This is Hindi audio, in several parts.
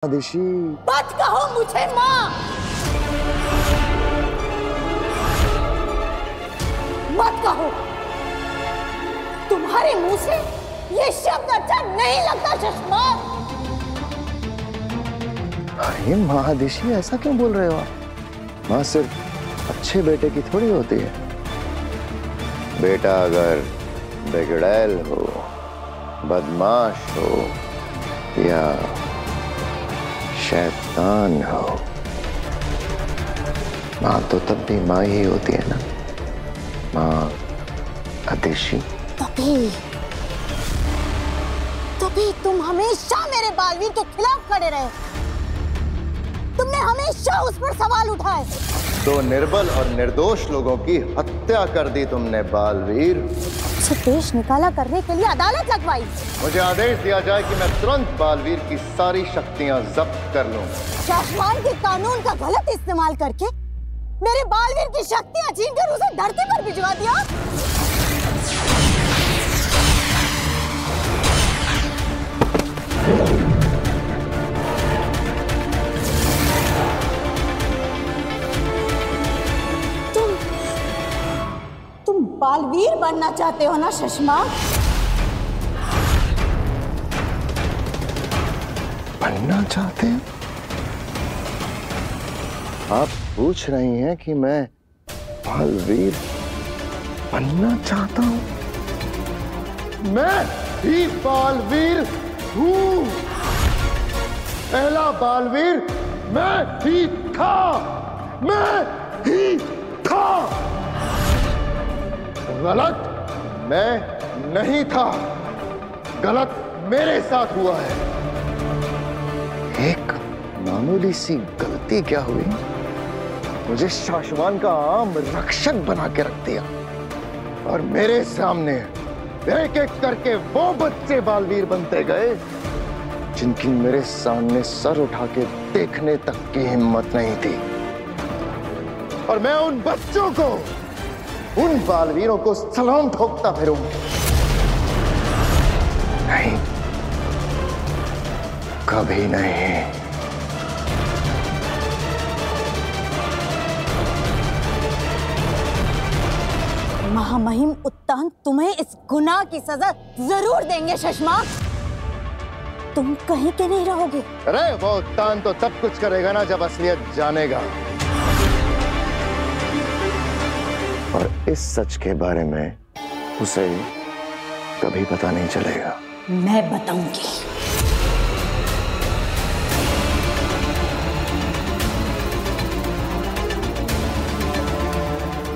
आदिशी मत कहो मुझे माँ, मत कहो। तुम्हारे मुंह से ये शब्द अच्छा नहीं लगता सुषमा। अरे माँ आदिशी ऐसा क्यों बोल रहे हो आप? माँ सिर्फ अच्छे बेटे की थोड़ी होती है। बेटा अगर बिगड़ैल हो, बदमाश हो या शैतान हो, माँ तो तब भी माँ ही होती है ना। माँ आदिशी। तभी तुम हमेशा मेरे बालवीर के खिलाफ खड़े रहे। तुमने हमेशा उस पर सवाल उठाए। तो निर्बल और निर्दोष लोगों की हत्या कर दी तुमने बालवीर। उसे देश निकाला करने के लिए अदालत लगवाई। मुझे आदेश दिया जाए कि मैं तुरंत बालवीर की सारी शक्तियां जब्त कर लूं। शासमान के कानून का गलत इस्तेमाल करके मेरे बालवीर की शक्तियां छीनकर उसे धरती पर भिजवा दिया। तुम बालवीर बनना चाहते हो ना सुषमा? बनना चाहते हैं? आप पूछ रही हैं कि मैं बालवीर बनना चाहता हूं? मैं ही बालवीर हूं। पहला बालवीर मैं ही था। मैं ही था। गलत मैं नहीं था, गलत मेरे साथ हुआ है। एक मामूली सी गलती क्या हुई, मुझे शासमान का आम रक्षक बना के रख दिया और मेरे सामने एक एक करके वो बच्चे बालवीर बनते गए जिनकी मेरे सामने सर उठा के देखने तक की हिम्मत नहीं थी। और मैं उन बच्चों को, उन बालवीरों को सलाम ठोकता फिरूंगा। नहीं, कभी नहीं। महामहिम उत्तान तुम्हें इस गुनाह की सजा जरूर देंगे सुषमा। तुम कहीं के नहीं रहोगे। अरे वो उत्तान तो तब कुछ करेगा ना जब असलियत जानेगा। और इस सच के बारे में उसे कभी पता नहीं चलेगा। मैं बताऊंगी।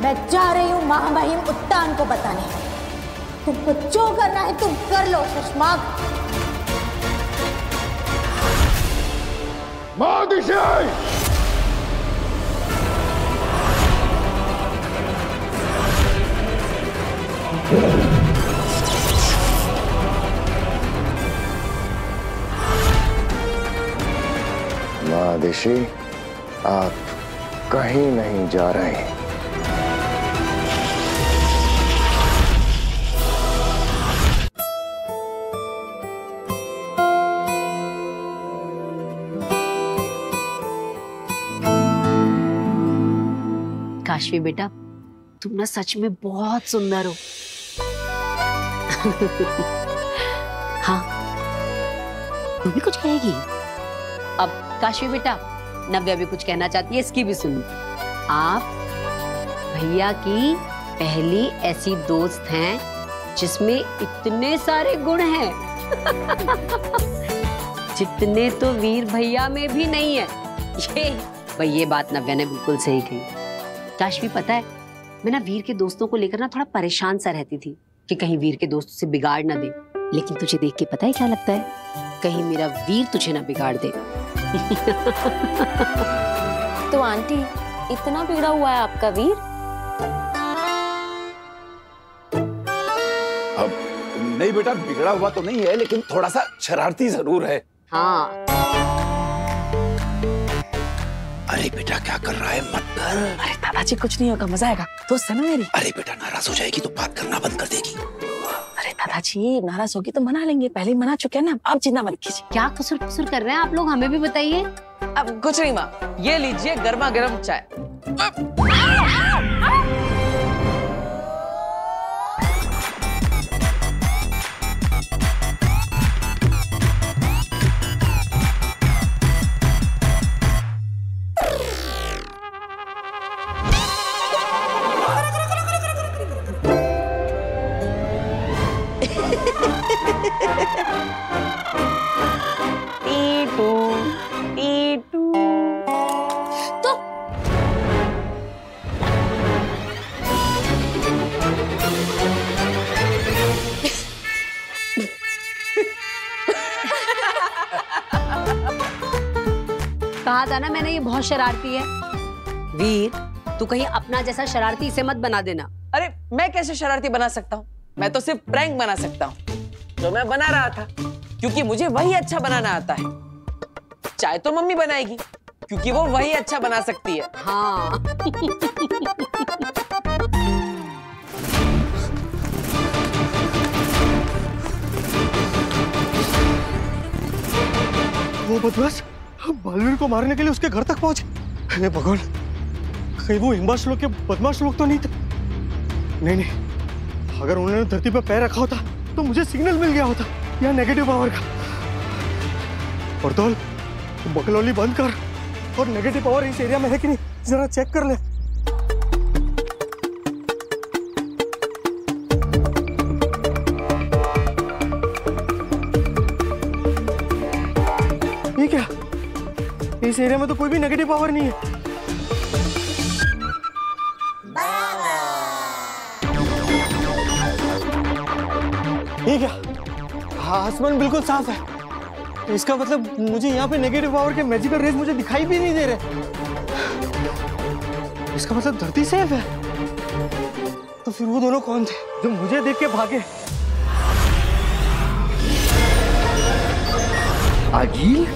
मैं जा रही हूँ महामहिम उत्तान को बताने। तुमको जो करना है तुम कर लो सुषमा। महादिशी, आप कहीं नहीं जा रहे। काशवी बेटा, तुम ना सच में बहुत सुंदर हो। हाँ, तू भी कुछ कहेगी? अब काशवी बेटा, नव्या भी कुछ कहना चाहती है, इसकी भी सुनो। आप भैया की पहली ऐसी दोस्त हैं जिसमें इतने सारे गुण हैं जितने तो वीर भैया में भी नहीं है। ये बात नव्या ने बिल्कुल सही कही। काशवी, पता है, मैं ना वीर के दोस्तों को लेकर ना थोड़ा परेशान सा रहती थी कि कहीं वीर के दोस्त से बिगाड़ ना दे। लेकिन तुझे देख के पता है क्या लगता है? कहीं मेरा वीर तुझे ना बिगाड़ दे। तो आंटी, इतना बिगड़ा हुआ है आपका वीर? अब नहीं बेटा, बिगड़ा हुआ तो नहीं है, लेकिन थोड़ा सा शरारती जरूर है। हाँ। अरे बेटा, क्या कर रहा है? मत कर। अरे दादाजी, कुछ नहीं होगा, मजा आएगा। दोस्त है ना मेरी। अरे बेटा, नाराज हो जाएगी तो बात करना बंद कर देगी। अरे दादाजी नाराज होगी तो मना लेंगे, पहले ही मना चुके हैं ना, आप चिंता मत कीजिए। क्या कसूर कसूर कर रहे हैं आप लोग, हमें भी बताइए। अब कुछ नहीं माँ, ये लीजिए गर्मा गर्म चाय। कहा था ना मैंने, ये बहुत शरारती है। वीर, तू कहीं अपना जैसा शरारती इसे मत बना देना। अरे मैं कैसे शरारती बना सकता हूँ, मैं तो सिर्फ प्रैंक बना सकता हूँ, जो मैं बना रहा था, क्योंकि मुझे वही अच्छा बनाना आता है। चाय तो मम्मी बनाएगी, क्योंकि वो वही अच्छा बना सकती है। हाँ। वो बदमाश बालवीर को मारने के लिए उसके घर तक पहुंचे। हे भगवान, कहीं वो हिम्बाश लोग के बदमाश लोग तो नहीं थे? नहीं, अगर उन्होंने धरती पर पैर रखा होता तो मुझे सिग्नल मिल गया होता या नेगेटिव पावर का। और तो बकलौली बंद कर और नेगेटिव पावर इस एरिया में है कि नहीं जरा चेक कर ले। ये क्या, इस एरिया में तो कोई भी नेगेटिव पावर नहीं है। ये क्या, आसमान बिल्कुल साफ है, इसका मतलब मुझे यहाँ पे नेगेटिव पावर के मैजिकल रेज मुझे दिखाई भी नहीं दे रहे। इसका मतलब धरती सेफ है। तो फिर वो दोनों कौन थे जो मुझे देख के भागे? आगिल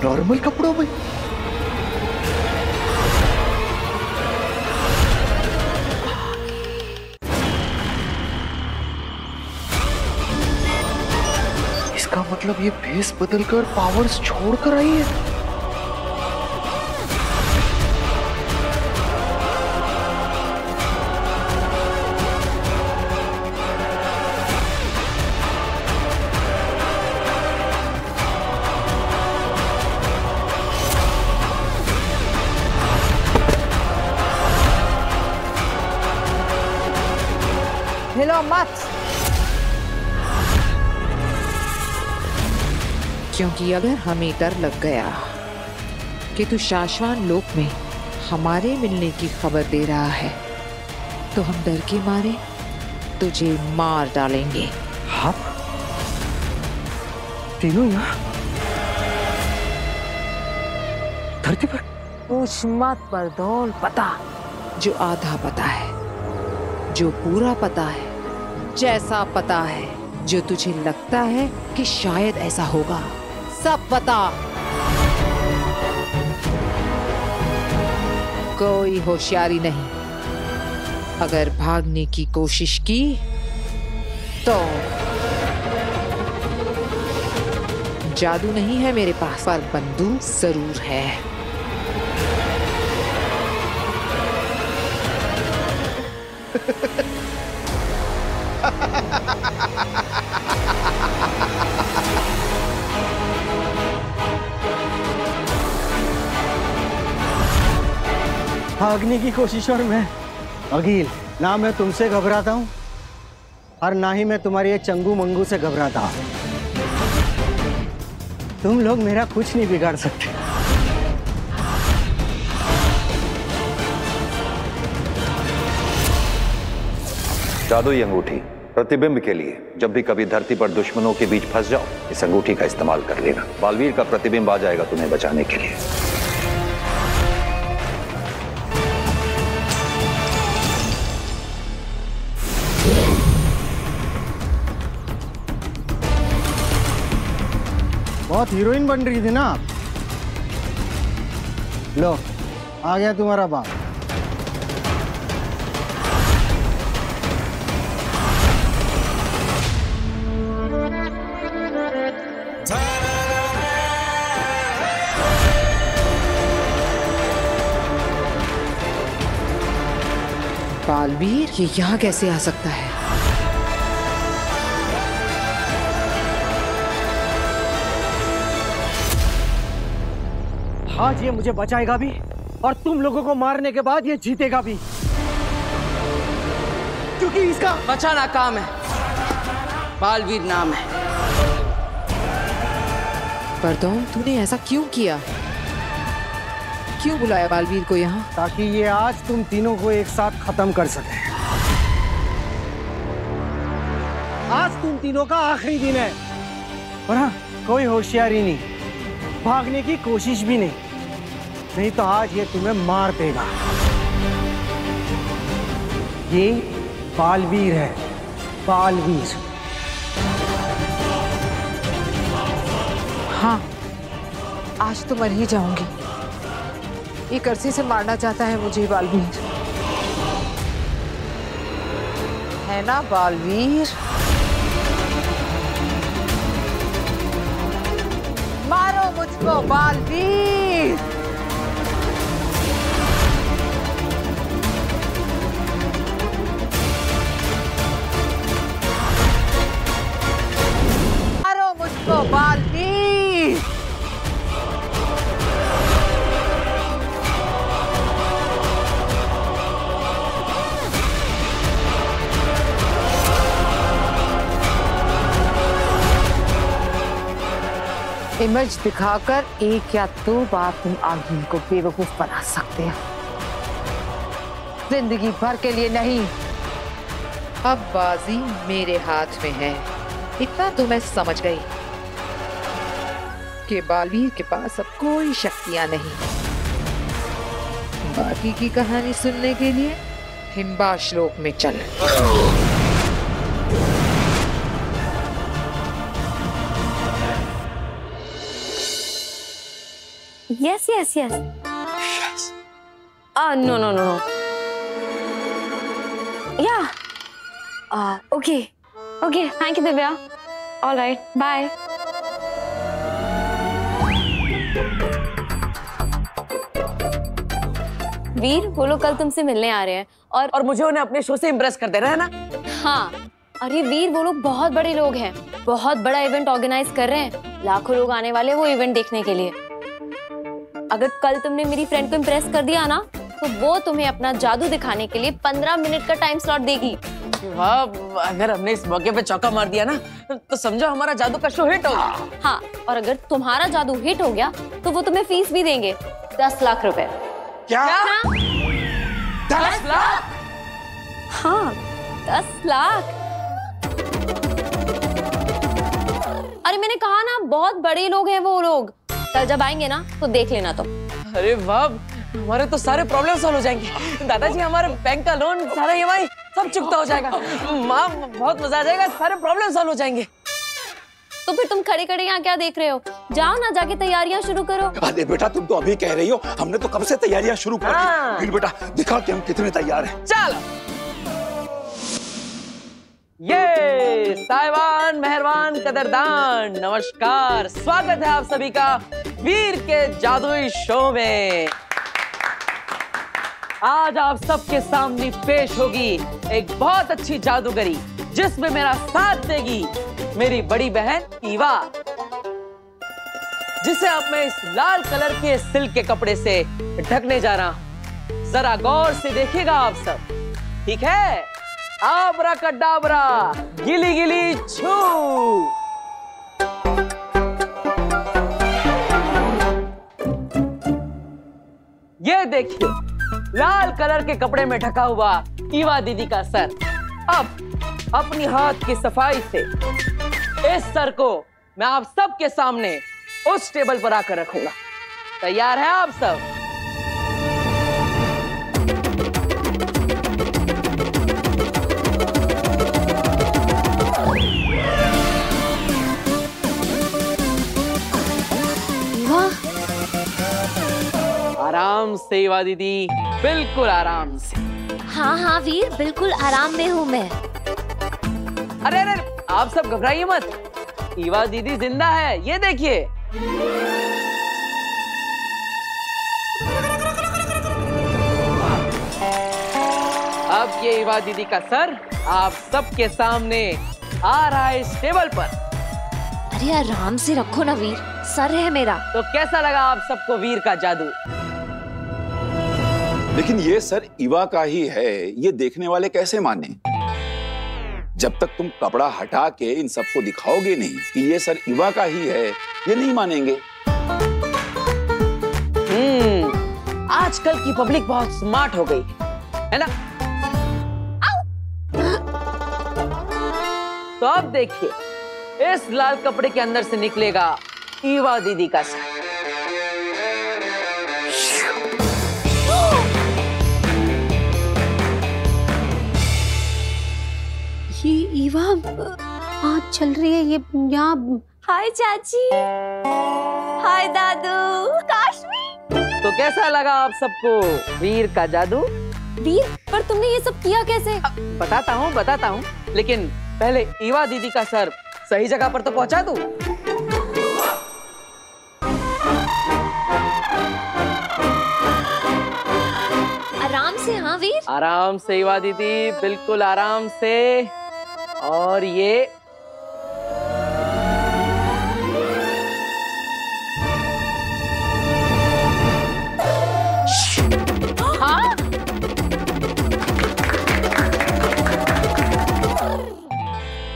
नॉर्मल कपड़ों में, इसका मतलब ये भेस बदलकर पावर्स छोड़कर आई है। हिलो मत, क्योंकि अगर हमें डर लग गया कि तू शाश्वान लोक में हमारे मिलने की खबर दे रहा है, तो हम डर के मारे तुझे मार डालेंगे। हाँ, तीनों यहाँ धरती पर? पूछ मत बरदौल, पता जो आधा पता है, जो पूरा पता है, जैसा पता है जो तुझे लगता है कि शायद ऐसा होगा, सब पता। कोई होशियारी नहीं। अगर भागने की कोशिश की तो जादू नहीं है मेरे पास, पर बंदूक जरूर है। भागने की कोशिश और मैं? अगिल, ना मैं तुमसे घबराता हूँ और ना ही मैं तुम्हारी ये चंगू मंगू से घबराता हूँ। तुम लोग मेरा कुछ नहीं बिगाड़ सकते। जादुई अंगूठी प्रतिबिंब के लिए जब भी कभी धरती पर दुश्मनों के बीच फंस जाओ, इस अंगूठी का इस्तेमाल कर लेना। बालवीर का प्रतिबिंब आ जाएगा तुम्हें बचाने के लिए। बहुत हीरोइन बन रही थी ना आप। लो, आ गया तुम्हारा बाप। बालवीर ये यहाँ कैसे आ सकता है? आज ये मुझे बचाएगा भी और तुम लोगों को मारने के बाद ये जीतेगा भी, क्योंकि इसका बचाना काम है, बालवीर नाम है। बरदौल, तूने ऐसा क्यों किया? क्यों बुलाया बालवीर को यहाँ? ताकि ये आज तुम तीनों को एक साथ खत्म कर सके। आज तुम तीनों का आखिरी दिन है और हाँ, कोई होशियारी नहीं, भागने की कोशिश भी नहीं तो आज ये तुम्हें मार देगा। ये बालवीर है, बालवीर। हाँ, आज तो मर ही जाऊंगी। ये करसी से मारना चाहता है मुझे बालवीर, है ना बालवीर? मारो मुझको बालवीर। मारो मुझको बालवीर। इमेज दिखाकर एक या दो बार तुम आगे को बेवकूफ बना सकते हो, जिंदगी भर के लिए नहीं। अब बाजी मेरे हाथ में है, इतना तो मैं समझ गई कि बालवीर के पास अब कोई शक्तियां नहीं। बाकी की कहानी सुनने के लिए हिम्बाश लोक में चल। Yes, yes, yes. No. Yeah. Okay. Thank you, Divya. All right. Bye. वीर, वो लोग कल तुमसे मिलने आ रहे हैं और मुझे उन्हें अपने शो से इम्प्रेस कर देना है ना? हाँ, अरे वीर, वो लोग बहुत बड़े लोग हैं, बहुत बड़ा इवेंट ऑर्गेनाइज कर रहे हैं। लाखों लोग आने वाले वो इवेंट देखने के लिए। अगर कल तुमने मेरी फ्रेंड को इम्प्रेस कर दिया ना, तो वो तुम्हें अपना जादू दिखाने के लिए 15 मिनट का टाइम स्लॉट देगी। वाह, अगर हमने इस मौके पे चौका मार दिया ना, तो समझो हमारा जादू का शो हिट हो गया। हाँ, और अगर तुम्हारा जादू हिट हो गया तो वो तुम्हें फीस भी देंगे, 10 लाख रुपए। क्या? 10 लाख? हाँ, 10 लाख। अरे मैंने कहा ना, बहुत बड़े लोग हैं वो लोग। कल जब आएंगे ना तो देख लेना तुम। अरे वाह, हमारे तो सारे प्रॉब्लम सॉल्व हो जाएंगे। दादाजी, हमारे बैंक का लोन, सारा EMI सब चुकता हो जाएगा। माँ, बहुत मजा आ जाएगा, सारे प्रॉब्लम सॉल्व हो जाएंगे। तो फिर तुम खड़े खड़े यहाँ क्या देख रहे हो? जाओ ना, जाके तैयारियां शुरू करो। अरे बेटा, तुम तो अभी कह रही हो, हमने तो कब से तैयारियां शुरू कर दी। फिर बेटा दिखा कि हम कितने तैयार हैं। चलो, ये साहिबान, मेहरबान, कदरदान, नमस्कार। स्वागत है आप सभी का वीर के जादुई शो में। आज आप सबके सामने पेश होगी एक बहुत अच्छी जादूगरी, जिसमें मेरा साथ देगी मेरी बड़ी बहन ईवा, जिसे अब मैं इस लाल कलर के सिल्क के कपड़े से ढकने जा रहा हूं। जरा गौर से देखिएगा आप सब, ठीक है? आबरा कडाबरा, गिली गिली छू। ये देखिए, लाल कलर के कपड़े में ढका हुआ ईवा दीदी का सर। अब अपनी हाथ की सफाई से इस सर को मैं आप सबके सामने उस टेबल पर आकर रखूंगा। तैयार है आप सब? आराम से ईवा दीदी, बिल्कुल आराम से। हाँ वीर, बिल्कुल आराम में हूँ मैं। अरे आप सब घबराइए मत, ईवा दीदी जिंदा है, ये देखिए। अब ये ईवा दीदी का सर आप सबके सामने आ रहा है इस टेबल पर। अरे आराम से रखो ना वीर, सर है मेरा। तो कैसा लगा आप सबको वीर का जादू? लेकिन ये सर ईवा का ही है, ये देखने वाले कैसे माने? जब तक तुम कपड़ा हटा के इन सबको दिखाओगे नहीं कि ये सर ईवा का ही है, ये नहीं मानेंगे। आजकल की पब्लिक बहुत स्मार्ट हो गई है ना? तो अब देखिए इस लाल कपड़े के अंदर से निकलेगा ईवा दीदी का सर। ये ईवा आज चल रही है ये यहाँ। हाय चाची, हाय दादू, काश्मी। तो कैसा लगा आप सबको वीर का जादू? वीर, पर तुमने ये सब किया कैसे? बताता हूँ, लेकिन पहले ईवा दीदी का सर सही जगह पर तो पहुंचा दूं। आराम से। हाँ वीर, आराम से ईवा दीदी, बिल्कुल आराम से। और ये हाँ?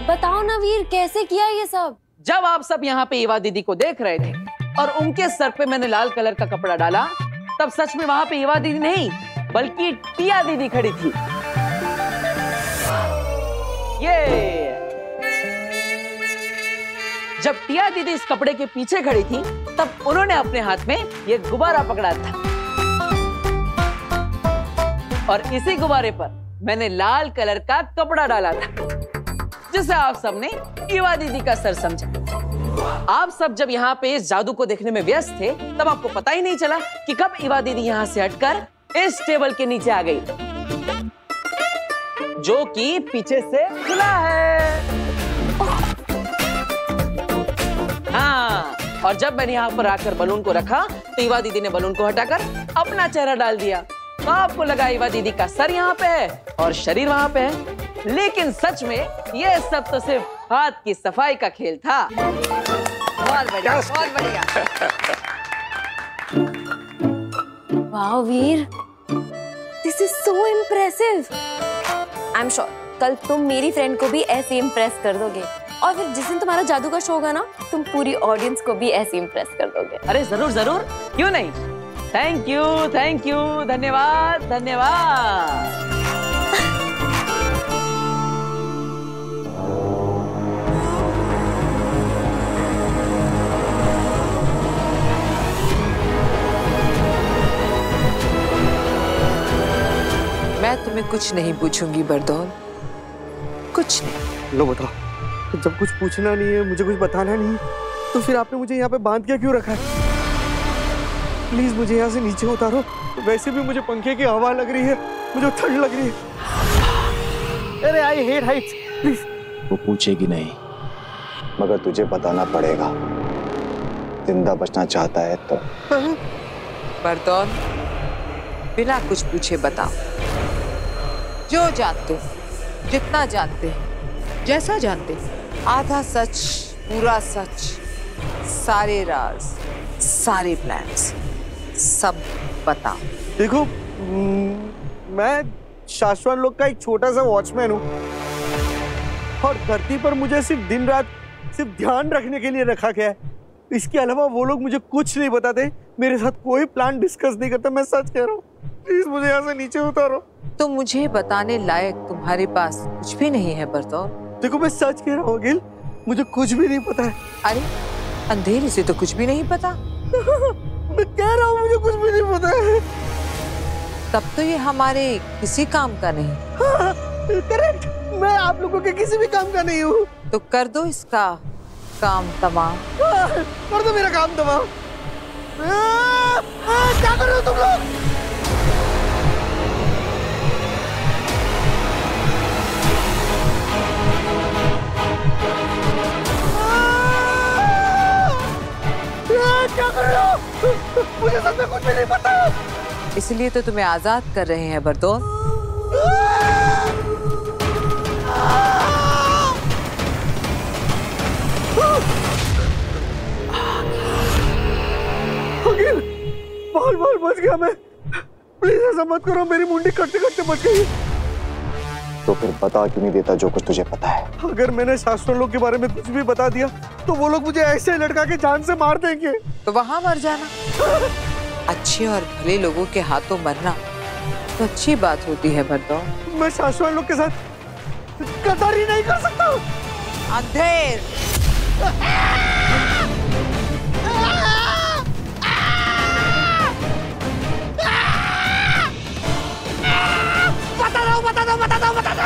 बताओ ना वीर, कैसे किया ये सब? जब आप सब यहाँ पे ईवा दीदी को देख रहे थे और उनके सर पे मैंने लाल कलर का कपड़ा डाला, तब सच में वहां पे ईवा दीदी नहीं बल्कि टिया दीदी खड़ी थी। ये जब टिया दीदी इस कपड़े के पीछे खड़ी थी, तब उन्होंने अपने हाथ में ये गुब्बारा पकड़ा था और इसी गुब्बारे पर मैंने लाल कलर का कपड़ा डाला था, जिसे आप सबने ईवा दीदी का सर समझा। आप सब जब यहाँ पे इस जादू को देखने में व्यस्त थे, तब आपको पता ही नहीं चला कि कब ईवा दीदी यहाँ से हटकर इस टेबल के नीचे आ गई, जो कि पीछे से खुला है। हाँ, और जब मैंने यहाँ पर आकर बलून को रखा, तो ईवा दीदी ने बलून को हटाकर अपना चेहरा डाल दिया। तो आपको लगा ईवा दीदी का सर यहाँ पे है और शरीर वहाँ पे है, लेकिन सच में ये सब तो सिर्फ हाथ की सफाई का खेल था। बहुत बढ़िया, बहुत बढ़िया। वाह Veer, this is so impressive. I am sure कल तुम मेरी फ्रेंड को भी ऐसे इम्प्रेस कर दोगे, और फिर जिस दिन तुम्हारा जादू का शो होगा ना, तुम पूरी ऑडियंस को भी ऐसे इम्प्रेस कर दोगे। अरे जरूर जरूर, क्यों नहीं। थैंक यू, धन्यवाद धन्यवाद। मैं तुम्हें कुछ नहीं पूछूंगी बरदौल, कुछ नहीं। लो बताओ, जब कुछ पूछना नहीं है, मुझे कुछ बताना नहीं, तो फिर आपने मुझे यहाँ पे बांध के क्यों रखा है? प्लीज मुझे यहाँ से नीचे उतारो। वैसे भी मुझे पंखे की हवा लग रही है, मुझे ठंड लग रही है। अरे आई हेट हाइट्स, प्लीज। वो पूछेगी नहीं, मगर तुझे बताना पड़ेगा। जिंदा बचना चाहता है तो। बरदौल, बिना कुछ पूछे बताओ। जो जानते, जितना जानते, जैसा जानते, आधा सच, पूरा सच, सारे राज, सारे प्लान्स, सब बताओ। देखो, मैं शाश्वत लोग का एक छोटा सा वॉचमैन हूँ, और धरती पर मुझे सिर्फ दिन रात सिर्फ ध्यान रखने के लिए रखा गया है। इसके अलावा वो लोग मुझे कुछ नहीं बताते, मेरे साथ कोई प्लान डिस्कस नहीं करते। मैं सच कह रहा हूँ, प्लीज मुझे यहाँ से नीचे उतारो। तो मुझे बताने लायक तुम्हारे पास कुछ भी नहीं है बरदौल। देखो, मैं सच कह रहा हूँ अगिल, मुझे कुछ भी नहीं पता है। अरे अंधेरे से तो कुछ भी नहीं पता। मैं कह रहा हूँ मुझे कुछ भी नहीं पता है। तब तो ये हमारे किसी काम का नहीं। हाँ, करेक्ट, मैं आप लोगों के किसी भी काम का नहीं हूँ। तो कर दो इसका काम तमाम। कर दो मेरा काम तमाम। क्या कर रहे हो तुम लोग? क्या कर रहे हो? मुझे सच में कुछ भी नहीं पता। इसलिए तो तुम्हें आजाद कर रहे हैं बरदौल। बाल बाल बच गया मैं। प्लीज ऐसा मत करो, मेरी मुंडी कटते कटते बच गई। तो फिर बता क्यों नहीं देता जो कुछ तुझे पता है? अगर मैंने शाश्वत लोग के बारे में कुछ भी बता दिया तो वो लोग मुझे ऐसे लटका के जान से मार देंगे। तो वहां मर जाना। अच्छे और भले लोगों के हाथों मरना तो अच्छी बात होती है बरदौल। मैं शाश्वत लोग के साथ गद्दारी नहीं कर सकता। अंधेर बता दो।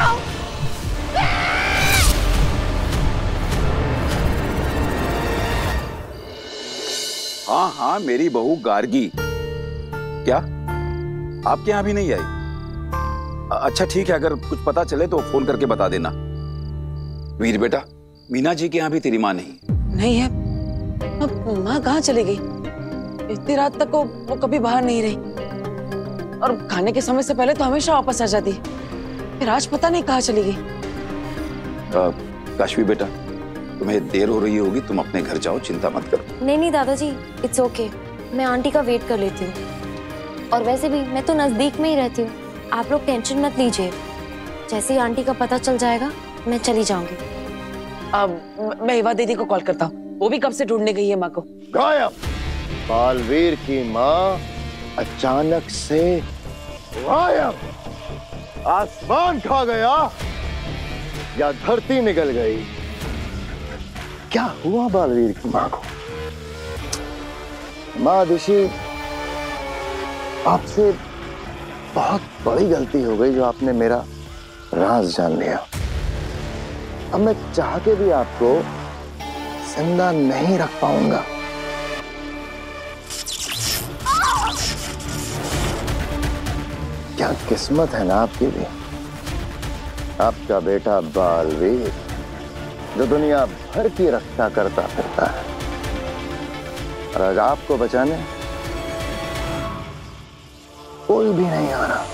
हाँ हाँ, मेरी बहू गार्गी। क्या आपके यहाँ भी नहीं आई? अच्छा ठीक है, अगर कुछ पता चले तो फोन करके बता देना। वीर बेटा, मीना जी के यहाँ भी तेरी माँ नहीं है? अब माँ कहाँ चली गई? इतनी रात तक वो कभी बाहर नहीं रही, और खाने के समय से पहले तो हमेशा वापस आ जाती है। फिर आज पता नहीं कहाँ चली गई। काशवी बेटा, तुम्हें देर हो रही होगी, तुम अपने घर जाओ, चिंता मत करो। नहीं दादाजी, इट्स ओके। मैं आंटी का वेट कर लेती हूँ, और वैसे भी मैं तो नजदीक में ही रहती हूँ। आप लोग टेंशन मत लीजिए, जैसे ही आंटी का पता चल जाएगा मैं चली जाऊंगी। मैं इवा दीदी को कॉल करता हूँ, वो भी कब से ढूंढने गई है माँ को। गायब। बालवीर की माँ अचानक से गायब। आसमान खा गया या धरती निकल गई? क्या हुआ बालवीर की माँ को? माँ दिशी, आपसे बहुत बड़ी गलती हो गई जो आपने मेरा राज जान लिया। अब मैं चाह के भी आपको जिंदा नहीं रख पाऊंगा। क्या किस्मत है ना आपकी भी। आपका बेटा बालवीर जो दुनिया भर की रक्षा करता फिरता है, और आज आपको बचाने कोई भी नहीं आ रहा,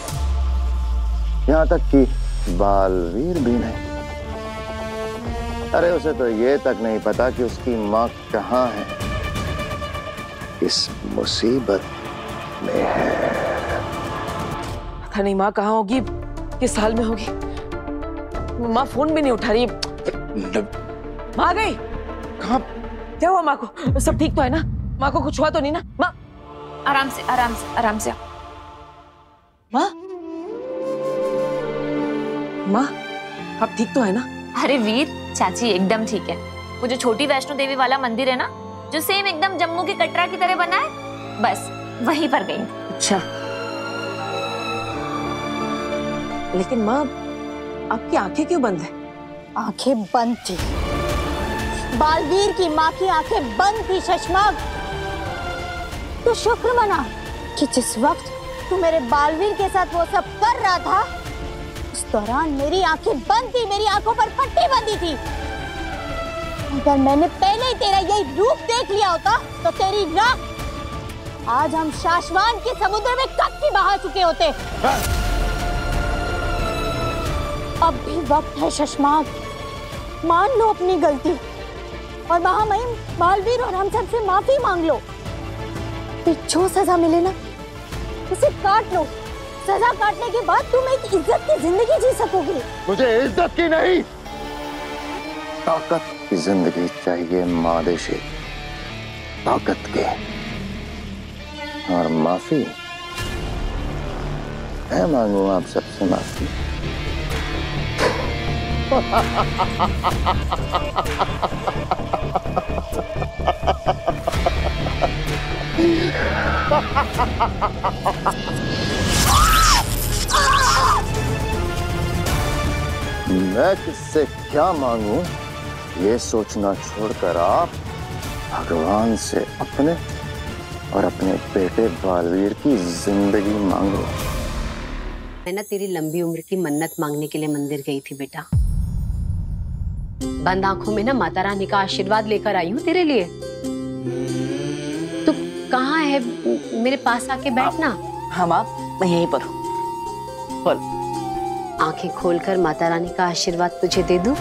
यहां तक कि बालवीर भी नहीं। अरे उसे तो ये तक नहीं पता कि उसकी माँ कहाँ है, किस मुसीबत में है। पता नहीं माँ कहाँ होगी, किस हाल में होगी। माँ फोन भी नहीं उठा रही। माँ आ गई? कहाँ? क्या हुआ माँ को? सब ठीक तो है ना? माँ को कुछ हुआ तो नहीं ना? माँ आराम से आराम से आराम से। माँ माँ आप ठीक तो है ना? अरे वीर, चाची एकदम ठीक है। वो जो छोटी वैष्णो देवी वाला मंदिर है ना, जो सेम एकदम जम्मू की कटरा की तरह बना है, बस वहीं पर गई। अच्छा, लेकिन माँ आपकी आंखें क्यों बंद है? आंखें बंद थी, बालवीर की माँ की आंखें बंद थी शशमाग। तो शुक्र मना कि जिस वक्त तू मेरे बालवीर के साथ वो सब कर रहा था, उस दौरान मेरी आंखें बंद थी, मेरी आंखों पर पट्टी बंधी थी। अगर मैंने पहले ही तेरा यही रूप देख लिया होता तो तेरी राख आज हम शाश्वान के समुद्र में कब की बहा चुके होते। अब भी वक्त है शशमाग, मान लो अपनी गलती और महामहिम बालवीर और हम सब से माफी मांग लो। फिर जो सजा मिले ना उसे काट लो। सजा काटने के बाद तुम एक इज्जत की जिंदगी जी सकोगे। मुझे इज्जत की नहीं, ताकत की जिंदगी चाहिए मादेशी, ताकत की। और माफी मैं मांगू आप सबसे माफी। मैं किससे क्या मांगू ये सोचना छोड़कर आप भगवान से अपने और अपने बेटे बालवीर की जिंदगी मांगो। मैं ना तेरी लंबी उम्र की मन्नत मांगने के लिए मंदिर गई थी बेटा। बंद आंखों में ना माता रानी का आशीर्वाद लेकर आई हूँ तेरे लिए। तू कहाँ है? मेरे पास आके बैठना। हाँ माँ, मैं यहीं पर हूँ। बोल। आंखें खोलकर माता रानी का आशीर्वाद तुझे दे दूं?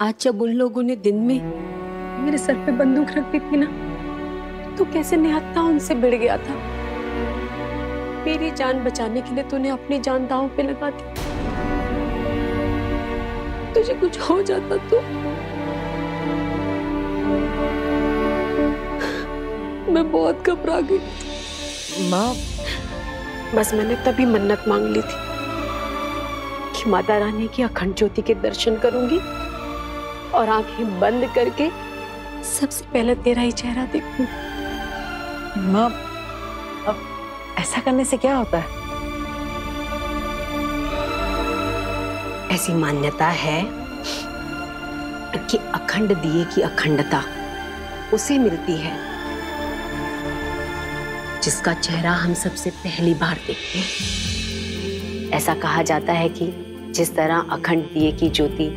आज जब उन लोगों ने दिन में मेरे सर पे बंदूक रख दी थी ना, तो कैसे निहत्था उनसे भिड़ गया था। मेरी जान बचाने के लिए तूने अपनी जान दांव पे लगा दी। तुझे कुछ हो जाता तो मैं बहुत घबरा गई। माँ, बस मैंने तभी मन्नत मांग ली थी कि माता रानी की अखंड ज्योति के दर्शन करूंगी और आंखें बंद करके सबसे पहले तेरा ही चेहरा देखूंगी। माँ, अब ऐसा करने से क्या होता है? ऐसी मान्यता है कि अखंड दिए की अखंडता उसे मिलती है जिसका चेहरा हम सबसे पहली बार देखते हैं। ऐसा कहा जाता है कि जिस तरह अखंड दिए की ज्योति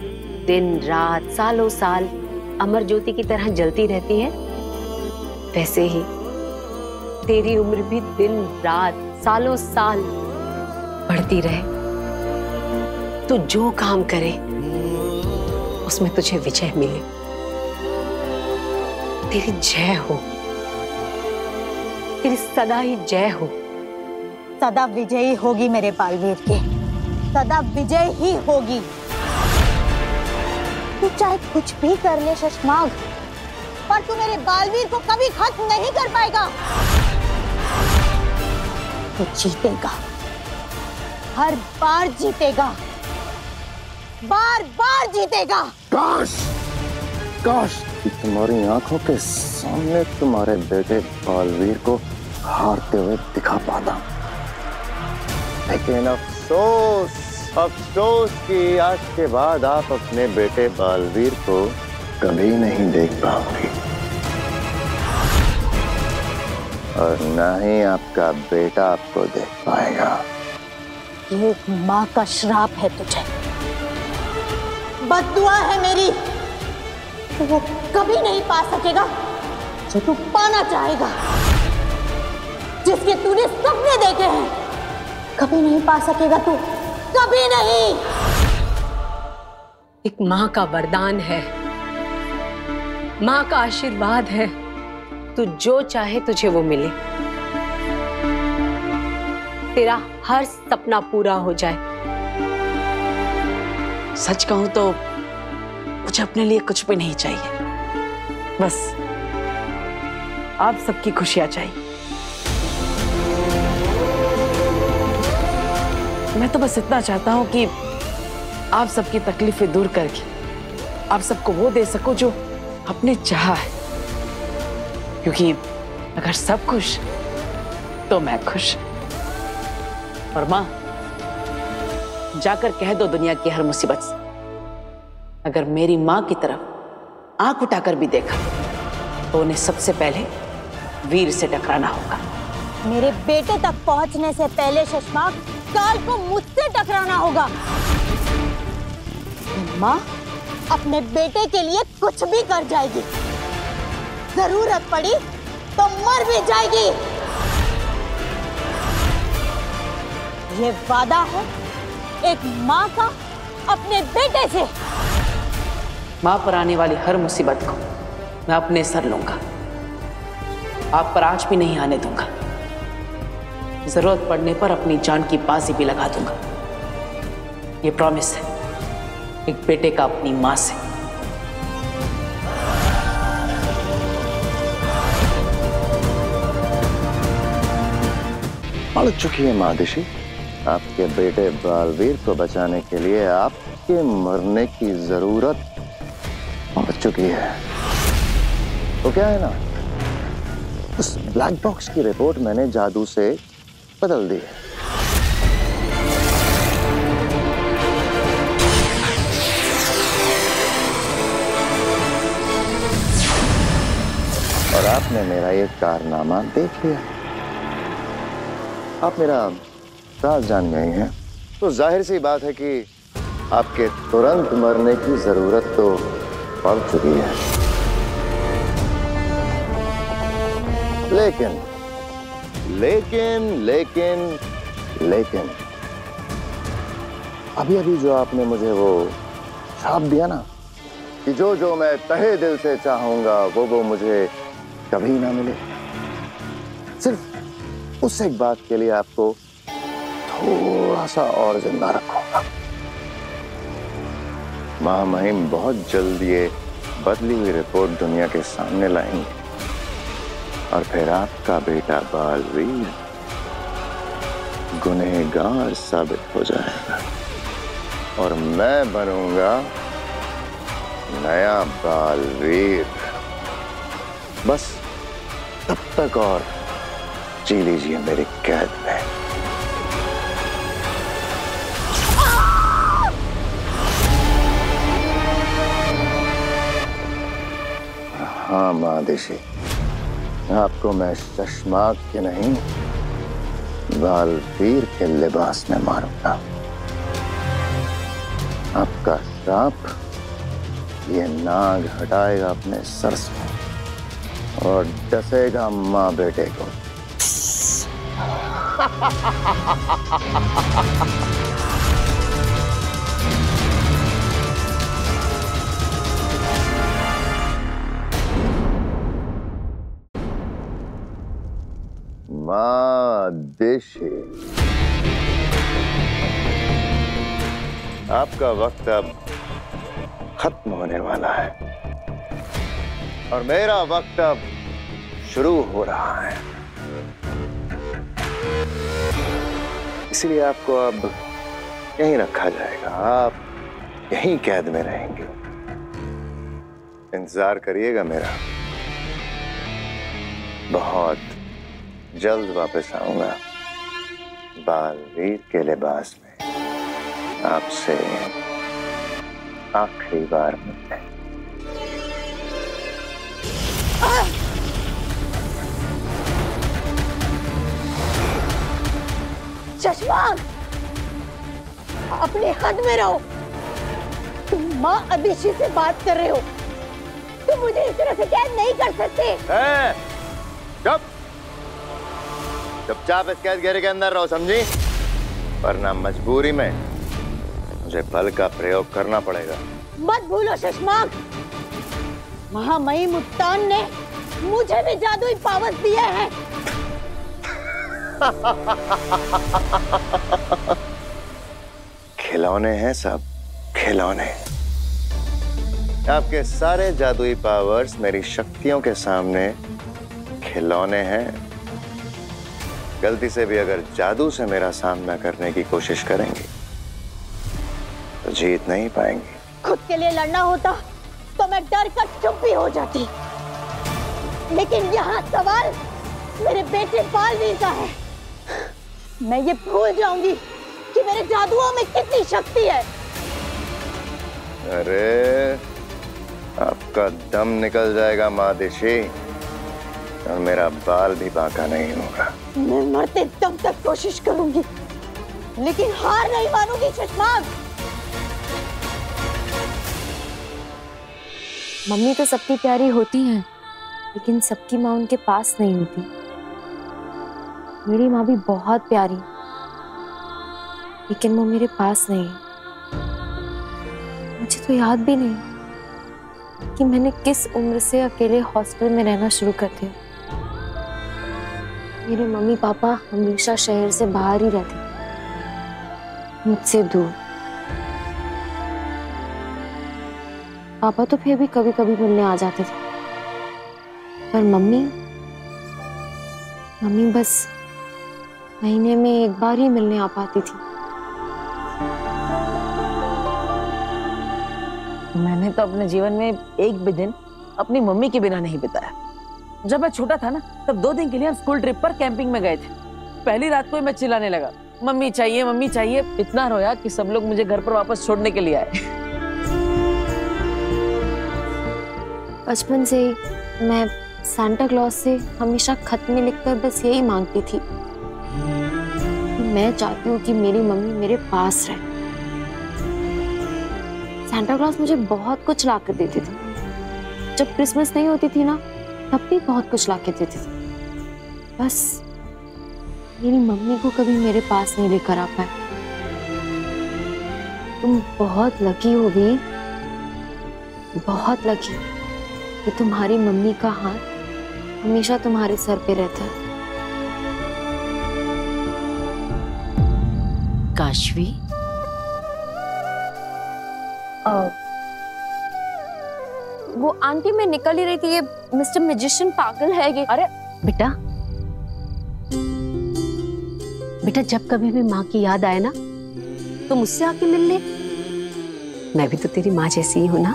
दिन रात सालों साल अमर ज्योति की तरह जलती रहती है, वैसे ही तेरी उम्र भी दिन रात सालों साल बढ़ती रहे। तू जो काम करे उसमें तुझे विजय मिले। तेरी जय हो, तेरी सदा ही जय हो। सदा विजयी होगी मेरे बालवीर के, सदा विजय ही होगी। तू चाहे कुछ भी कर ले शशमाग, पर तू मेरे बालवीर को कभी खत्म नहीं कर पाएगा। तू जीतेगा, हर बार जीतेगा, बार बार जीतेगा। काश काश कि तुम्हारी आंखों के सामने तुम्हारे बेटे बालवीर को हारते हुए दिखा पाता, लेकिन अफसोस अफसोस कि आज के बाद आप अपने बेटे बालवीर को कभी नहीं देख पाओगे, और न ही आपका बेटा आपको देख पाएगा। ये एक माँ का श्राप है तुझे, बद्दुआ है मेरी। तो वो कभी नहीं पा सकेगा जो तू पाना चाहेगा, जिसके तूने सपने देखे हैं। कभी नहीं पा सकेगा तू, कभी नहीं। एक माँ का वरदान है, माँ का आशीर्वाद है। तू जो चाहे तुझे वो मिले, तेरा हर सपना पूरा हो जाए। सच कहूं तो मुझे अपने लिए कुछ भी नहीं चाहिए, बस आप सबकी खुशियां चाहिए। मैं तो बस इतना चाहता हूं कि आप सबकी तकलीफें दूर करके आप सबको वो दे सको जो आपने चाहा है, क्योंकि अगर सब खुश तो मैं खुश। और माँ, जाकर कह दो दुनिया की हर मुसीबत से, अगर मेरी माँ की तरफ आंख उठाकर भी देखा तो उन्हें सबसे पहले वीर से टकराना होगा। मेरे बेटे तक पहुंचने से पहले शशमाग काल को मुझसे टकराना होगा। माँ अपने बेटे के लिए कुछ भी कर जाएगी, जरूरत पड़ी तो मर भी जाएगी। ये वादा है एक माँ का अपने बेटे से। माँ पर आने वाली हर मुसीबत को मैं अपने सर लूंगा, आप पर आज भी नहीं आने दूंगा। जरूरत पड़ने पर अपनी जान की बाजी भी लगा दूंगा। ये प्रॉमिस है एक बेटे का अपनी माँ से। पड़ चुकी है मादिशी, आपके बेटे बालवीर को बचाने के लिए आपके मरने की जरूरत पड़ चुकी है। तो क्या है ना, उस ब्लैक बॉक्स की रिपोर्ट मैंने जादू से बदल दी है। और आपने मेरा ये कारनामा देख लिया, आप मेरा राज जान गए हैं, तो जाहिर सी बात है कि आपके तुरंत मरने की जरूरत तो पड़ चुकी है। लेकिन लेकिन लेकिन लेकिन अभी अभी जो आपने मुझे वो श्राप दिया ना, कि जो जो मैं तहे दिल से चाहूंगा वो मुझे कभी ना मिले। सिर्फ उस एक बात के लिए आपको थोड़ा सा और जिंदा रखूंगा। महामहिम बहुत जल्द ये बदली हुई रिपोर्ट दुनिया के सामने लाएंगे और फिर आपका बेटा बालवीर गुनहगार साबित हो जाएगा और मैं बनूंगा नया बालवीर। बस तब तक और जी लीजिए मेरी कैद में। हाँ महादेशी, आपको मैं शशमाक के नहीं बालवीर के लिबास में मारूंगा। आपका श्राप ये नाग हटाएगा अपने सर से और डसेगा माँ बेटे को। महादेशी, आपका वक्त अब खत्म होने वाला है और मेरा वक्त अब शुरू हो रहा है। इसलिए आपको अब यहीं रखा जाएगा, आप यहीं कैद में रहेंगे। इंतजार करिएगा मेरा, बहुत जल्द वापस आऊंगा बालवीर के लिबास में आपसे आखिरी बार मिलने। शशमाक, अपने हद में रहो। तुम माँ अदिति से बात कर रहे हो, तुम मुझे इस तरह से कैद नहीं कर सकते। चुपचाप इस कैद घेरे के अंदर रहो, समझी? वरना मजबूरी में मुझे बल का प्रयोग करना पड़ेगा। मत भूलो शशमाक, महामहिम उत्तान ने मुझे भी जादुई पावर्स दिए हैं। खिलौने हैं सब, खिलौने। आपके सारे जादुई पावर्स मेरी शक्तियों के सामने खिलौने हैं। गलती से भी अगर जादू से मेरा सामना करने की कोशिश करेंगे तो जीत नहीं पाएंगे। खुद के लिए लड़ना होता तो मैं डर कर चुप भी हो जाती, लेकिन यहाँ सवाल मेरे बेटे बालवीर का है। मैं ये भूल जाऊंगी कि मेरे जादुओं में कितनी शक्ति है। अरे आपका दम निकल जाएगा महादेशी और मेरा बाल भी बांका नहीं होगा। मैं मरते दम तक कोशिश करूंगी, लेकिन हार नहीं मानूंगी शशमाक। मम्मी तो सबकी प्यारी होती हैं, लेकिन सबकी माँ उनके पास नहीं होती। मेरी माँ भी बहुत प्यारी, लेकिन वो मेरे पास नहीं। मुझे तो याद भी नहीं कि मैंने किस उम्र से अकेले हॉस्टल में रहना शुरू कर दिया। मेरे मम्मी पापा हमेशा शहर से बाहर ही रहते, मुझसे दूर। पापा तो फिर भी कभी कभी मिलने आ जाते थे, पर मम्मी बस महीने में एक बार ही मिलने आ पाती थी। मैंने तो अपने जीवन में एक भी दिन अपनी मम्मी के बिना नहीं बिताया। जब मैं छोटा था ना, तब 2 दिन के लिए हम स्कूल ट्रिप पर कैंपिंग में गए थे। पहली रात को मैं चिल्लाने लगा, मम्मी चाहिए मम्मी चाहिए। इतना रोया कि सब लोग मुझे घर पर वापस छोड़ने के लिए आए। बचपन से ही मैं सांता क्लॉज से हमेशा खत में लिखकर बस यही मांगती थी कि मैं चाहती हूँ कि मेरी मम्मी मेरे पास रहे। सांता क्लॉज मुझे बहुत कुछ ला कर देते थे। जब क्रिसमस नहीं होती थी ना, तब भी बहुत कुछ ला के देते थे। बस मेरी मम्मी को कभी मेरे पास नहीं लेकर आ पाए। तुम बहुत लकी हो वीर बहुत लकी कि तुम्हारी मम्मी का हाथ हमेशा तुम्हारे सर पे रहता है। काशवी, वो आंटी मैं निकल ही रही थी, ये मिस्टर मैजिशियन पागल है ये। अरे बेटा, बेटा जब कभी भी माँ की याद आए ना तो मुझसे आके मिल ले। मैं भी तो तेरी माँ जैसी ही हूं ना।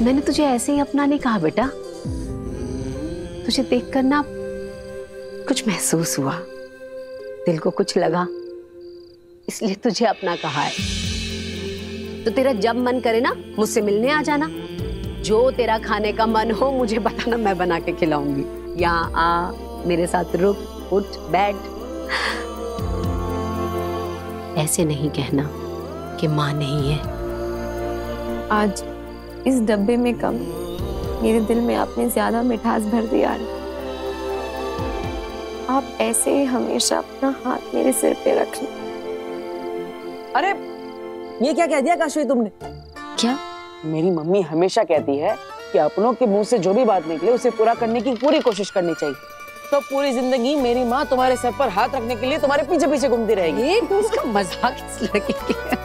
मैंने तुझे ऐसे ही अपना नहीं कहा बेटा, तुझे देखकर ना कुछ महसूस हुआ, दिल को कुछ लगा, इसलिए तुझे अपना कहा है। तो तेरा जब मन करे ना मुझसे मिलने आ जाना, जो तेरा खाने का मन हो मुझे बताना, मैं बना के खिलाऊंगी। यहाँ आ, मेरे साथ रुक, उठ, बैठ। ऐसे नहीं कहना कि माँ नहीं है। आज इस डब्बे में कम, मेरे दिल में आपने ज्यादा मिठास भर दिया। आप ऐसे ही हमेशा अपना हाथ मेरे सिर पे रखना। अरे ये क्या कह दिया काशवी तुमने? क्या? मेरी मम्मी हमेशा कहती है कि अपनों के मुंह से जो भी बात निकले उसे पूरा करने की पूरी कोशिश करनी चाहिए। तो पूरी जिंदगी मेरी माँ तुम्हारे सर पर हाथ रखने के लिए तुम्हारे पीछे पीछे घूमती रहेगी। तो उसका मजाक इस लड़के की है।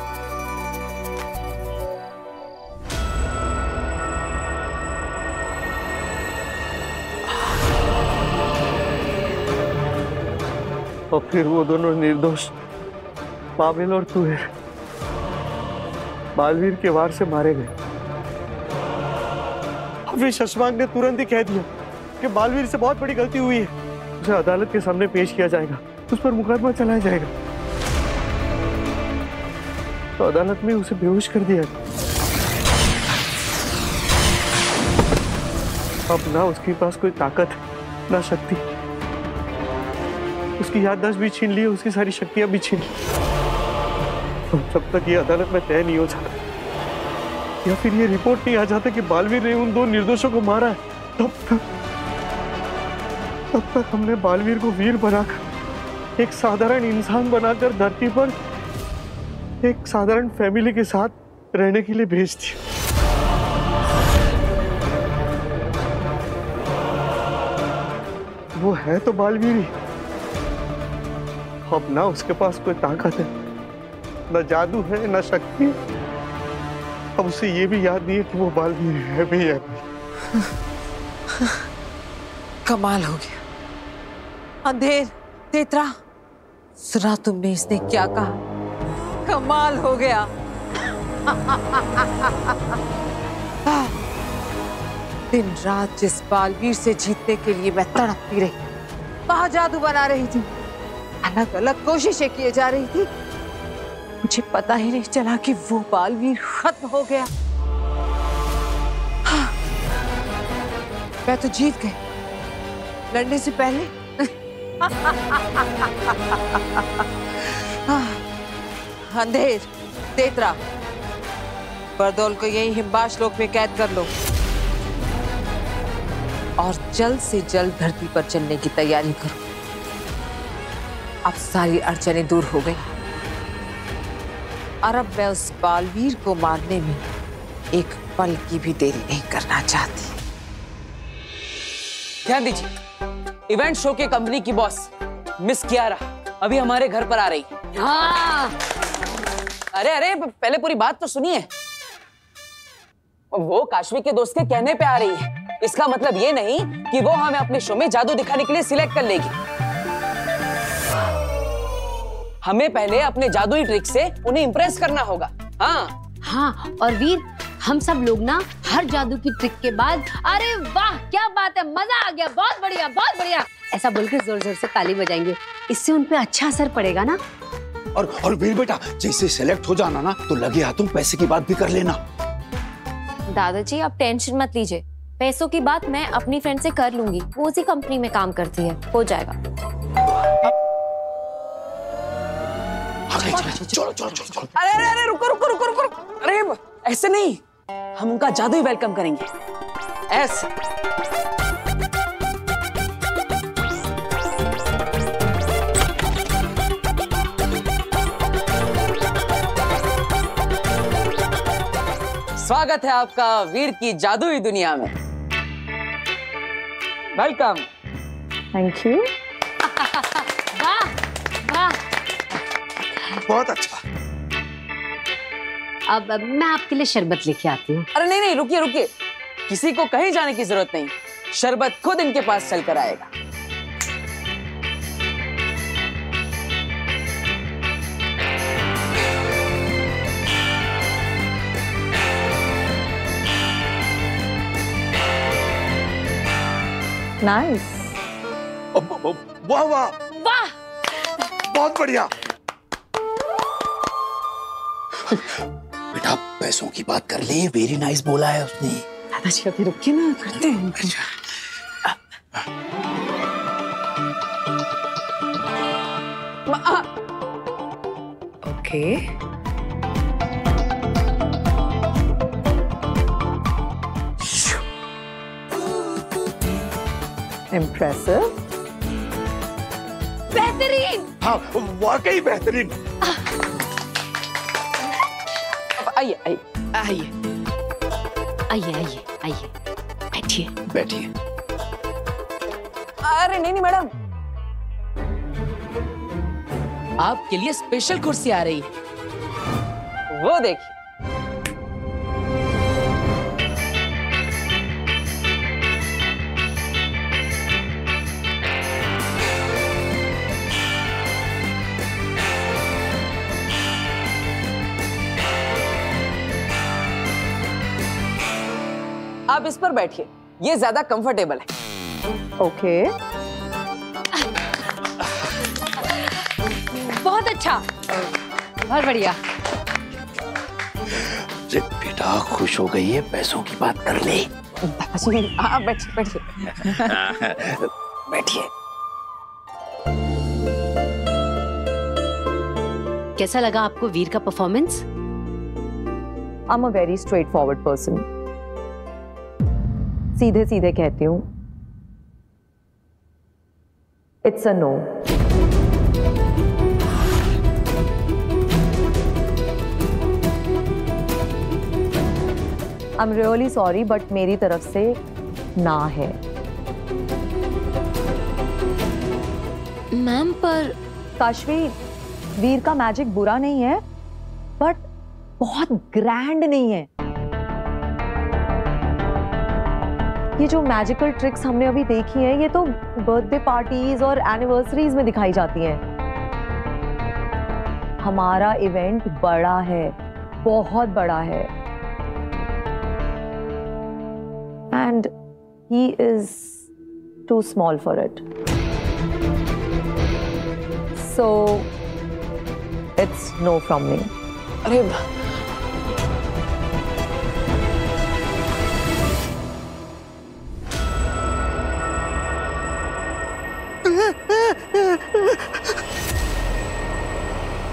और फिर वो दोनों निर्दोष पाबिल और तुहेर बालवीर के वार से मारे गए। फिर शशमांक ने तुरंत ही कह दिया कि बालवीर से बहुत बड़ी गलती हुई है, उसे अदालत के सामने पेश किया जाएगा, उस पर मुकदमा चलाया जाएगा। तो अदालत में उसे बेहोश कर दिया। अब ना उसके पास कोई ताकत ना शक्ति, उसकी याददाश्त भी छीन ली, उसकी सारी शक्तियां भी छीन ली। जब तक ये अदालत में तय नहीं हो जाता या फिर ये रिपोर्ट नहीं आ जाता कि बालवीर ने उन दो निर्दोषों को मारा है, तब तक हमने बालवीर को वीर बनाकर, एक साधारण इंसान बनाकर धरती पर एक साधारण फैमिली के साथ रहने के लिए भेज दिया। वो है तो बालवीर ही, अब ना उसके पास कोई ताकत है, ना जादू है, ना शक्ति। अब उसे ये भी याद नहीं है कि वो बालवीर है भी या नहीं। कमाल हो गया। अंधेर, तेतरा, सुना तुमने इसने क्या कहा? कमाल हो गया। दिन रात जिस बालवीर से जीतने के लिए मैं तड़पती रही, वहां जादू बना रही थी, अलग अलग कोशिशें किए जा रही थी, मुझे पता ही नहीं चला कि वो बालवीर खत्म हो गया। हाँ, मैं तो जीत गई लड़ने से पहले। अंधेर, तेतरा, बरदौल को यही हिमबाश लोक में कैद कर लो और जल्द से जल्द धरती पर चलने की तैयारी करो। अब सारी अड़चनें दूर हो गई और अब मैं उस बालवीर को मारने में एक पल की भी देरी नहीं करना चाहती। ध्यान दीजिए, इवेंट शो के कंपनी की बॉस मिस कियारा अभी हमारे घर पर आ रही है। हाँ। अरे अरे पहले पूरी बात तो सुनिए। वो काशवी के दोस्त के कहने पे आ रही है, इसका मतलब ये नहीं कि वो हमें अपने शो में जादू दिखाने के लिए सिलेक्ट कर लेगी। हमें पहले अपने जादुई ट्रिक से उन्हें इंप्रेस करना होगा। हाँ हाँ, और वीर हम सब लोग ना हर जादू की ट्रिक के बाद अरे वाह क्या बात है, मजा आ गया, बहुत बढ़िया बहुत बढ़िया, ऐसा बोलकर जोर जोर से ताली बजाएंगे। इससे उन पे अच्छा असर पड़ेगा ना। और वीर बेटा, जैसे सेलेक्ट हो जाना ना तो लगे हाथों पैसे की बात भी कर लेना। दादाजी आप टेंशन मत लीजिए, पैसों की बात मैं अपनी फ्रेंड से कर लूंगी, वो उसी कंपनी में काम करती है, हो जाएगा। चलो चलो चलो चलो। अरे अरे अरे रुको रुको रुको रुको, अरे ऐसे नहीं, हम उनका जादू ही वेलकम करेंगे, ऐसे। स्वागत है आपका वीर की जादुई दुनिया में। वेलकम। Thank you. वाह वाह। बहुत अच्छा। अब मैं आपके लिए शरबत लेके आती हूँ। अरे नहीं नहीं, रुकिए रुकिए, किसी को कहीं जाने की जरूरत नहीं, शरबत खुद इनके पास चल कर आएगा। नाइस। वाह वाह वाह, बहुत बढ़िया। बेटा पैसों की बात कर ले, वेरी नाइस बोला है उसने। दादाजी अभी रुकिए ना, करते हैं। ओके। इम्प्रेसिव। बेहतरीन। हाँ वाकई बेहतरीन। आइए आइए आइए आइए आइए आइए, बैठिए बैठिए। अरे नहीं नहीं मैडम, आपके लिए स्पेशल कुर्सी आ रही है, वो देखिए। आप इस पर बैठिए, ये ज्यादा कंफर्टेबल है। ओके। बहुत अच्छा, बहुत बढ़िया। बेटा खुश हो गई है, पैसों की बात कर ले। हाँ बैठिए बैठिए बैठिए। कैसा लगा आपको वीर का performance? I am a very straightforward person. सीधे सीधे कहती हूँ, it's a no. I am really sorry but मेरी तरफ से ना है। मैम पर काशवी, वीर का मैजिक बुरा नहीं है बट बहुत ग्रैंड नहीं है। ये जो मैजिकल ट्रिक्स हमने अभी देखी हैं, ये तो बर्थडे पार्टीज और एनिवर्सरीज में दिखाई जाती हैं। हमारा इवेंट बड़ा है, बहुत बड़ा है, and he is too small for it. So it's no from me. अरे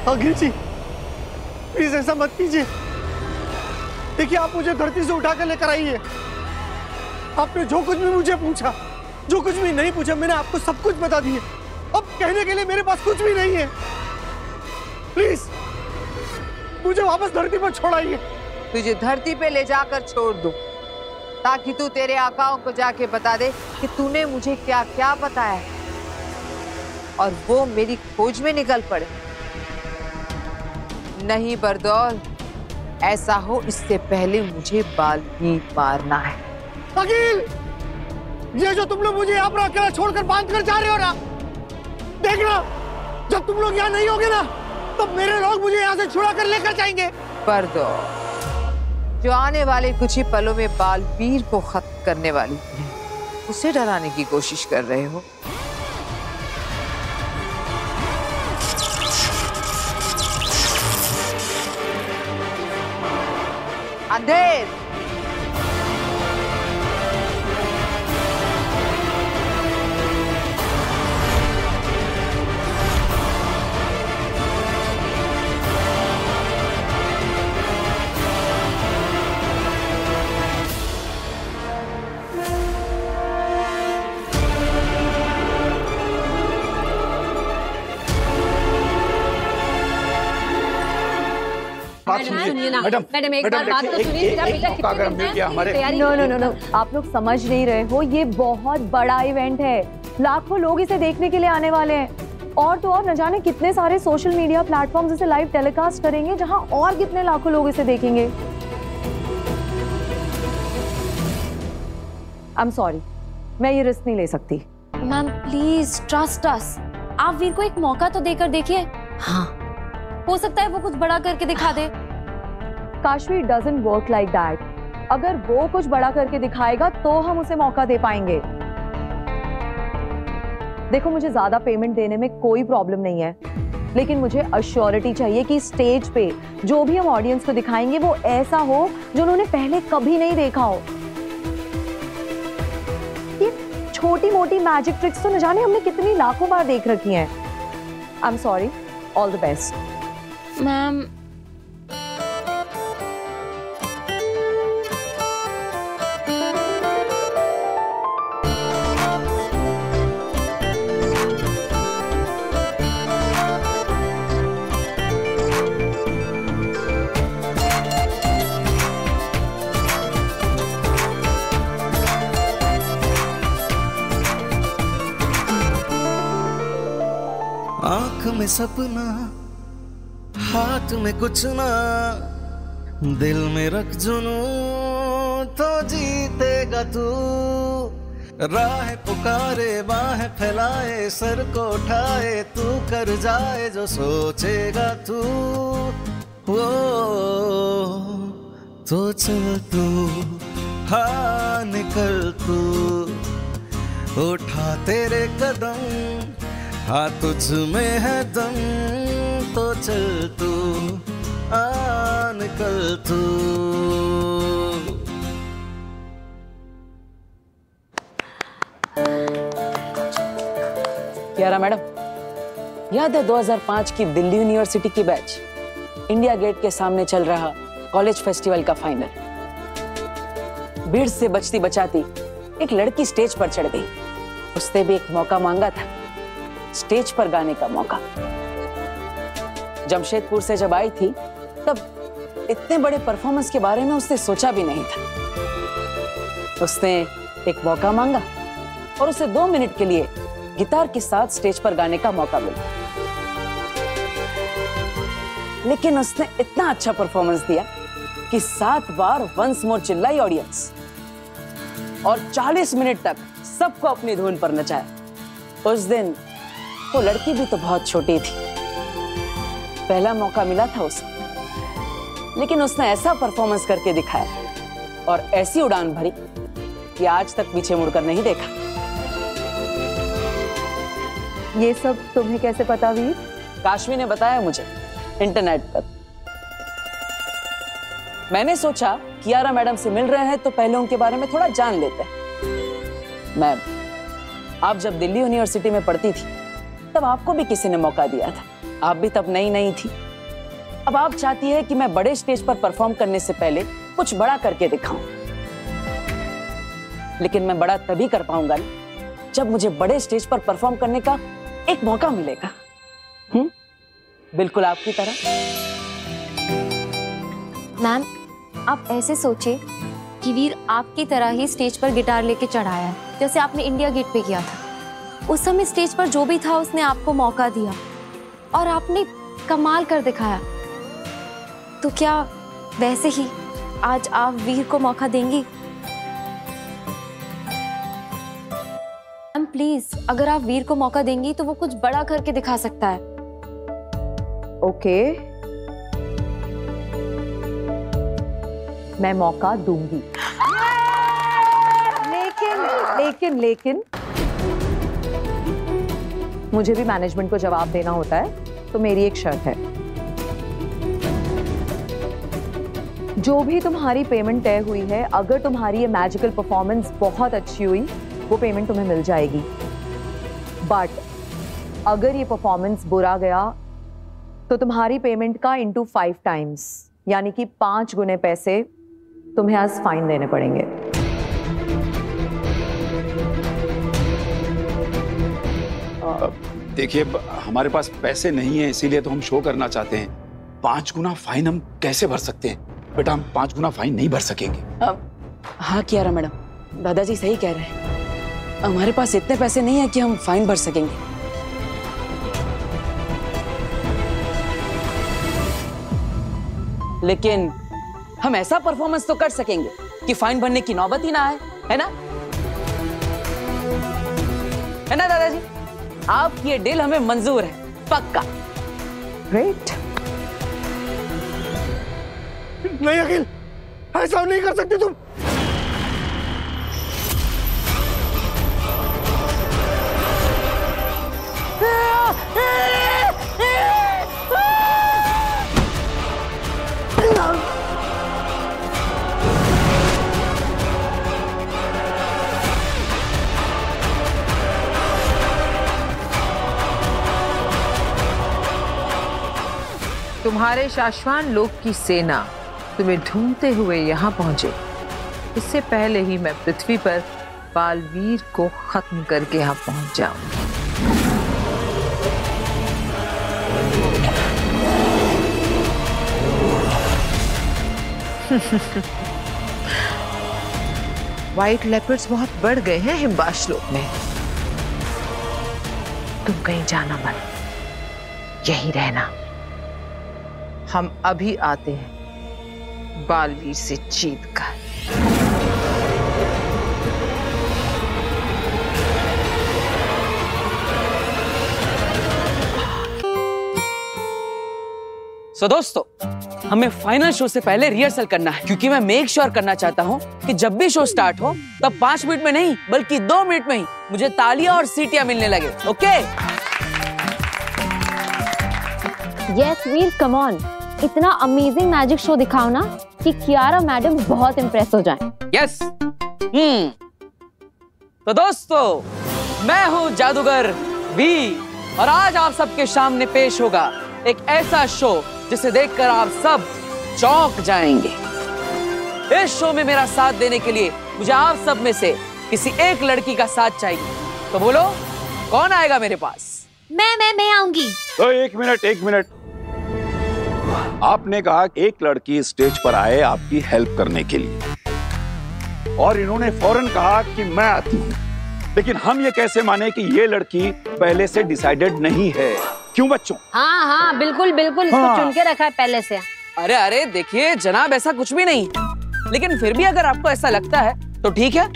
अखिल जी प्लीज ऐसा मत कीजिए। देखिए आप मुझे धरती से उठाकर लेकर आइए। आपने जो कुछ भी मुझे पूछा, जो कुछ भी नहीं पूछा, मैंने आपको सब कुछ बता दिया। अब कहने के लिए मेरे पास कुछ भी नहीं है। प्लीज मुझे वापस धरती पर छोड़ाइए। तुझे धरती पे ले जाकर छोड़ दूं ताकि तू तेरे आकाओं को जाके बता दे कि तूने मुझे क्या क्या बताया और वो मेरी खोज में निकल पड़े। नहीं बरदौल, ऐसा हो इससे पहले मुझे बाल्मीक मारना है। अखिल, ये जो तुम लोग मुझे यहाँ पर अकेला छोड़कर बांध कर जा रहे हो ना, देखना जब तुम लोग यहाँ नहीं होगे ना, तब मेरे लोग मुझे यहाँ से छुड़ा कर लेकर जाएंगे। बरदौल, जो आने वाले कुछ ही पलों में बालवीर को खत्म करने वाली है, उसे डराने की कोशिश कर रहे हो। अंधेर, बात सुनिए। मैडम एक बार बात तो सुनिए। मेरा बेटा मौका अगर मिल गया हमारे। नो, आप लोग समझ नहीं रहे हो, ये बहुत बड़ा इवेंट है, लाखों लोग इसे देखने के लिए आने वाले हैं। और तो और न जाने कितने सारे सोशल मीडिया प्लेटफॉर्म्स इसे लाइव टेलीकास्ट करेंगे, जहां और कितने लाखों लोग इसे देखेंगे। आई एम सॉरी, मैं ये रिस्क नहीं ले सकती। मैम प्लीज ट्रस्ट अस, आप वीर को एक मौका तो देकर देखिए। हाँ, हो सकता है वो कुछ बड़ा करके दिखा दे। Kashvi, doesn't work like that. अगर वो कुछ बड़ा करके दिखाएगा तो हम उसे मौका दे पाएंगे। देखो, मुझे ज्यादा पेमेंट देने में कोई प्रॉब्लम नहीं है, लेकिन मुझे अश्योरिटी चाहिए कि स्टेज पे जो भी हम ऑडियंस को दिखाएंगे वो ऐसा हो जो उन्होंने पहले कभी नहीं देखा हो। ये छोटी मोटी मैजिक ट्रिक्स तो न जाने हमने कितनी लाखों बार देख रखी हैं। I am sorry, all the best. Ma'am आंख में सपना, हाथ में कुछ ना, दिल में रख जुनू तो जीतेगा तू। राह पुकारे, बाहें फैलाए, सर को उठाए, तू कर जाए जो सोचेगा तू। वो तो चल तू, हाँ निकल तू, उठा तेरे कदम, हाँ तुझ में है दम, तो चल तू, आ निकल तू। कियारा मैडम, याद है 2005 की दिल्ली यूनिवर्सिटी की बैच, इंडिया गेट के सामने चल रहा कॉलेज फेस्टिवल का फाइनल। भीड़ से बचती बचाती एक लड़की स्टेज पर चढ़ गई। उसने भी एक मौका मांगा था, स्टेज पर गाने का मौका। जमशेदपुर से जब आई थी तब इतने बड़े परफॉर्मेंस के बारे में उसने सोचा भी नहीं था। उसने एक मौका मांगा और उसे 2 मिनट के लिए गिटार के साथ स्टेज पर गाने का मौका मिला। लेकिन उसने इतना अच्छा परफॉर्मेंस दिया कि 7 बार वंस मोर चिल्लाई ऑडियंस और 40 मिनट तक सबको अपनी धुन पर नचाया। उस दिन वो लड़की भी तो बहुत छोटी थी, पहला मौका मिला था उसे, लेकिन उसने ऐसा परफॉर्मेंस करके दिखाया और ऐसी उड़ान भरी कि आज तक पीछे मुड़कर नहीं देखा। ये सब तुम्हें कैसे पता वीर? काशवी ने बताया मुझे इंटरनेट पर। मैंने सोचा कियारा मैडम से मिल रहे हैं तो पहले उनके बारे में थोड़ा जान लेते हैं। मैम, आप जब दिल्ली यूनिवर्सिटी में पढ़ती थी तब आपको भी किसी ने मौका दिया था। आप भी तब नई नई थी। अब आप चाहती है कि मैं बड़े स्टेज पर परफॉर्म करने से पहले कुछ बड़ा करके दिखाऊं। लेकिन मैं बड़ा तभी कर पाऊंगा जब मुझे बड़े स्टेज पर परफॉर्म करने का एक मौका मिलेगा। बिल्कुल आपकी तरह। मैम, आप ऐसे सोचिए कि वीर आपकी तरह ही स्टेज पर गिटार लेके चढ़ाया है, जैसे आपने इंडिया गेट पे किया था। उस समय स्टेज पर जो भी था उसने आपको मौका दिया और आपने कमाल कर दिखाया। तो क्या वैसे ही आज आप वीर को मौका देंगी? मैम प्लीज, अगर आप वीर को मौका देंगी तो वो कुछ बड़ा करके दिखा सकता है। ओके, मैं मौका दूंगी। लेकिन मुझे भी मैनेजमेंट को जवाब देना होता है, तो मेरी एक शर्त है। जो भी तुम्हारी पेमेंट तय हुई है, अगर तुम्हारी ये मैजिकल परफॉर्मेंस बहुत अच्छी हुई, वो पेमेंट तुम्हें मिल जाएगी। बट अगर ये परफॉर्मेंस बुरा गया तो तुम्हारी पेमेंट का इंटू 5 टाइम्स, यानी कि 5 गुने पैसे तुम्हें आज फाइन देने पड़ेंगे। देखिए, हमारे पास पैसे नहीं है, इसीलिए तो हम शो करना चाहते हैं। 5 गुना फाइन हम कैसे भर सकते हैं? बेटा हम 5 गुना फाइन नहीं भर सकेंगे। हाँ कियारा मैडम, दादाजी सही कह रहे हैं। हमारे पास इतने पैसे नहीं है कि हम फाइन भर सकेंगे। लेकिन हम ऐसा परफॉर्मेंस तो कर सकेंगे कि फाइन भरने की नौबत ही ना आए, है ना? है ना दादाजी? आपकी ये डील हमें मंजूर है, पक्का। ग्रेट। नहीं अखिल, ऐसा नहीं कर सकते तुम। तुम्हारे शाश्वान लोक की सेना तुम्हें ढूंढते हुए यहाँ पहुंचे, इससे पहले ही मैं पृथ्वी पर बालवीर को खत्म करके यहाँ पहुंच जाऊं। व्हाइट लेपर्ड्स बहुत बढ़ गए हैं हिमवाश्लोक में। तुम कहीं जाना मत, यहीं रहना। हम अभी आते हैं बालवीर से जीत कर। सो दोस्तों, हमें फाइनल शो से पहले रिहर्सल करना है, क्योंकि मैं मेक श्योर करना चाहता हूँ कि जब भी शो स्टार्ट हो तब 5 मिनट में नहीं बल्कि 2 मिनट में ही मुझे तालियां और सीटियां मिलने लगे। Okay? Yes Veer, come on, इतना अमेजिंग मैजिक शो दिखाओ ना कि कियारा मैडम बहुत इंप्रेस हो जाएं। यस। तो दोस्तों, मैं हूँ जादूगर वी और आज आप सबके सामने पेश होगा एक ऐसा शो जिसे देखकर आप सब चौंक जाएंगे। इस शो में मेरा साथ देने के लिए मुझे आप सब में से किसी एक लड़की का साथ चाहिए। तो बोलो, कौन आएगा मेरे पास? मैं आऊंगी। तो एक मिनट। आपने कहा एक लड़की स्टेज पर आए आपकी हेल्प करने के लिए, और इन्होंने फौरन कहा कि मैं आती हूँ। लेकिन हम ये कैसे माने कि ये लड़की पहले से डिसाइडेड नहीं है? क्यों बच्चों? हाँ बिल्कुल इसको चुन के रखा है पहले से। अरे देखिए जनाब, ऐसा कुछ भी नहीं। लेकिन फिर भी अगर आपको ऐसा लगता है तो ठीक है,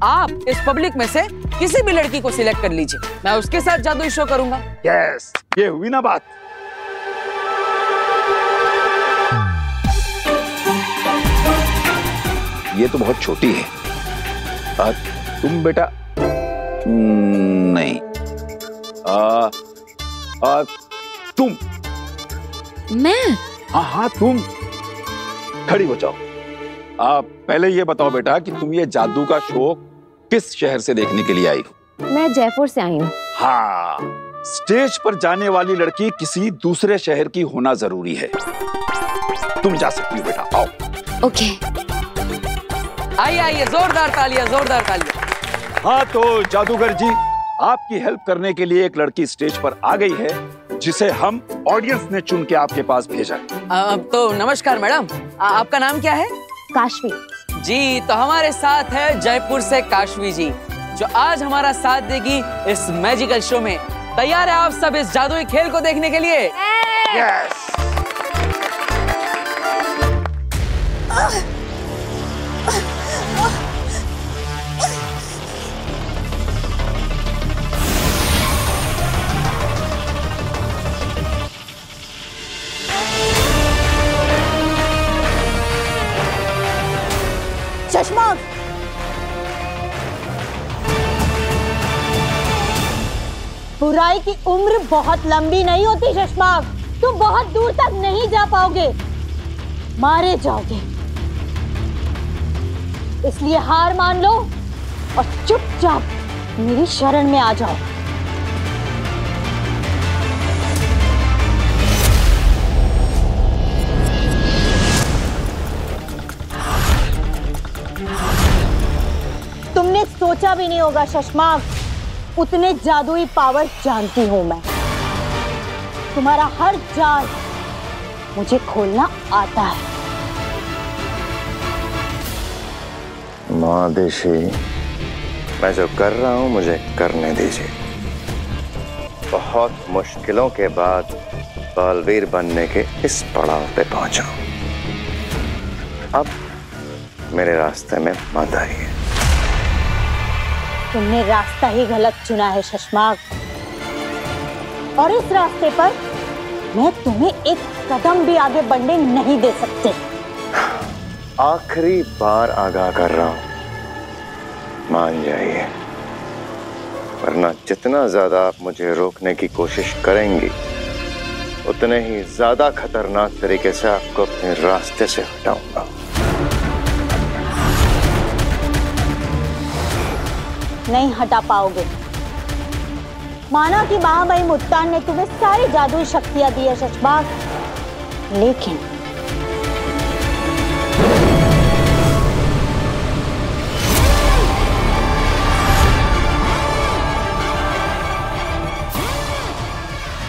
आप इस पब्लिक में से किसी भी लड़की को सिलेक्ट कर लीजिए, मैं उसके साथ जादुई शो करूंगा। यस, ये हुई ना बात। ये तो बहुत छोटी है। तुम बेटा नहीं। तुम। मैं? हाँ तुम। खड़ी हो जाओ। पहले ये बताओ बेटा कि तुम ये जादू का शो किस शहर से देखने के लिए आई हो? मैं जयपुर से आई हूँ। हाँ, स्टेज पर जाने वाली लड़की किसी दूसरे शहर की होना जरूरी है। तुम जा सकती हो बेटा, आओ। ओके। आइए, जोरदार तालियां। हाँ तो जादूगर जी, आपकी हेल्प करने के लिए एक लड़की स्टेज पर आ गई है, जिसे हम ऑडियंस ने चुन के आपके पास भेजा। तो नमस्कार मैडम, आपका नाम क्या है? काशवी जी। तो हमारे साथ है जयपुर से काशवी जी, जो आज हमारा साथ देगी इस मैजिकल शो में। तैयार है आप सब इस जादुई खेल को देखने के लिए? यस। चश्मा, बुराई की उम्र बहुत लंबी नहीं होती चश्मा, तुम बहुत दूर तक नहीं जा पाओगे, मारे जाओगे। इसलिए हार मान लो और चुपचाप मेरी शरण में आ जाओ। तुमने सोचा भी नहीं होगा शशमाक, उतने जादुई पावर जानती हूं मैं। तुम्हारा हर चाल मुझे खोलना आता है। माँ देशी, मैं जो कर रहा हूं मुझे करने दीजिए। बहुत मुश्किलों के बाद बालवीर बनने के इस पड़ाव पे पहुंचा हूं। अब मेरे रास्ते में मत आइए। तुमने रास्ता ही गलत चुना है शशमाग, और इस रास्ते पर मैं तुम्हें एक कदम भी आगे बढ़ने नहीं दे सकती। आखिरी बार आगाह कर रहा हूं, मान जाइए, वरना जितना ज्यादा आप मुझे रोकने की कोशिश करेंगी उतने ही ज्यादा खतरनाक तरीके से आपको अपने रास्ते से हटाऊंगा। नहीं हटा पाओगे। माना कि महामहिम मुल्तान ने तुम्हें सारी जादुई शक्तियां दी है शशबाग, लेकिन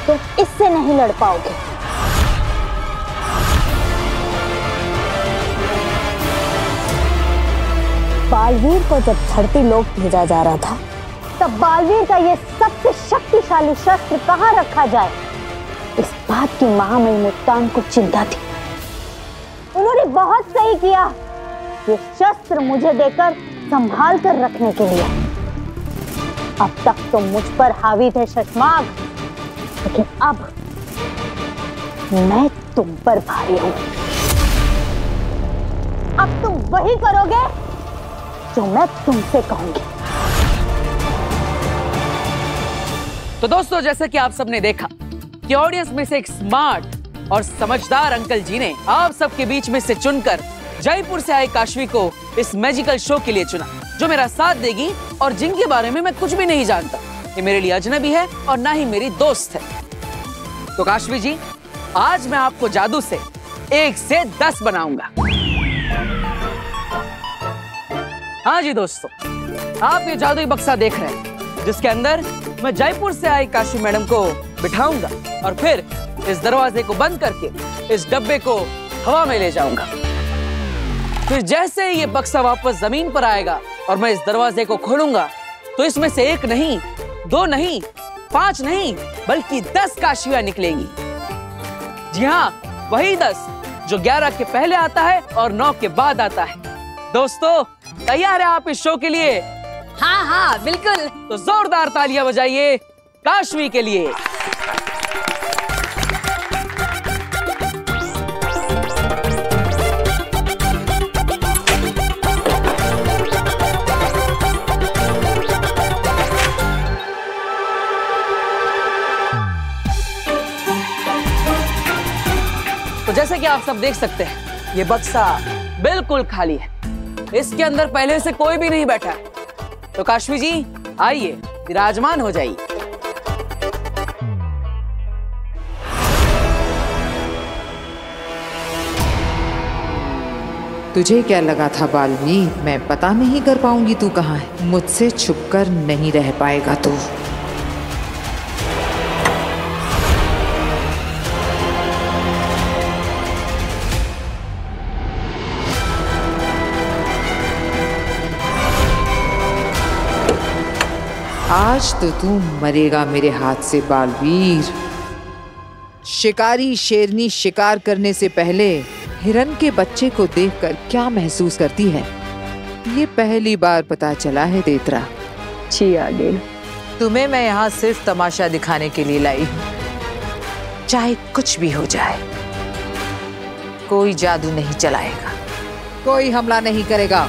तुम इससे नहीं लड़ पाओगे। बालवीर को जब धरती लोक भेजा जा रहा था, तब बालवीर का ये सबसे शक्तिशाली शस्त्र कहाँ रखा जाए, इस बात की महामहिम मुल्तान को चिंता थी। उन्होंने बहुत सही किया ये शस्त्र मुझे देकर संभाल कर रखने के लिए। अब तक तो मुझ पर हावी थे शशमाग, लेकिन अब मैं तुम पर भारी हूं। अब तुम वही करोगे जो मैं तुमसे कहूंगी। तो दोस्तों, जैसे कि आप सबने देखा कि ऑडियंस में से एक स्मार्ट और समझदार अंकल जी ने आप सबके बीच में से चुनकर जयपुर से आए काशवी को इस मैजिकल शो के लिए चुना, जो मेरा साथ देगी और जिनके बारे में मैं कुछ भी नहीं जानता। ये मेरे लिए अजनबी है और ना ही मेरी दोस्त है। तो काशवी जी, आज मैं आपको जादू से 1 से 10 बनाऊंगा। हाँ जी दोस्तों, आप ये जादुई बक्सा देख रहे हैं, जिसके अंदर मैं जयपुर से आई काशवी मैडम को बिठाऊंगा और फिर इस दरवाजे को बंद करके इस डब्बे को हवा में ले जाऊंगा। फिर जैसे ही ये बक्सा वापस जमीन पर आएगा और मैं इस दरवाजे को खोलूंगा, तो इसमें से 1 नहीं, 2 नहीं, 5 नहीं, बल्कि 10 काशवियां निकलेंगी। जी हाँ, वही 10 जो 11 के पहले आता है और 9 के बाद आता है। दोस्तों, तैयार है आप इस शो के लिए? हाँ हाँ बिल्कुल। तो जोरदार तालियां बजाइए काशवी के लिए। तो जैसे कि आप सब देख सकते हैं, ये बक्सा बिल्कुल खाली है। इसके अंदर पहले से कोई भी नहीं बैठा है। तो काशवी जी, आइए विराजमान हो जाइए। तुझे क्या लगा था बालवीर, मैं पता नहीं कर पाऊंगी तू कहाँ है? मुझसे छुपकर नहीं रह पाएगा तू। आज तो तू मरेगा मेरे हाथ से बालवीर। शिकारी शेरनी शिकार करने से पहले हिरन के बच्चे को देखकर क्या महसूस करती है, ये पहली बार पता चला है तेतरा। जी आगे तुम्हें मैं यहाँ सिर्फ तमाशा दिखाने के लिए लाई हूँ। चाहे कुछ भी हो जाए, कोई जादू नहीं चलाएगा, कोई हमला नहीं करेगा।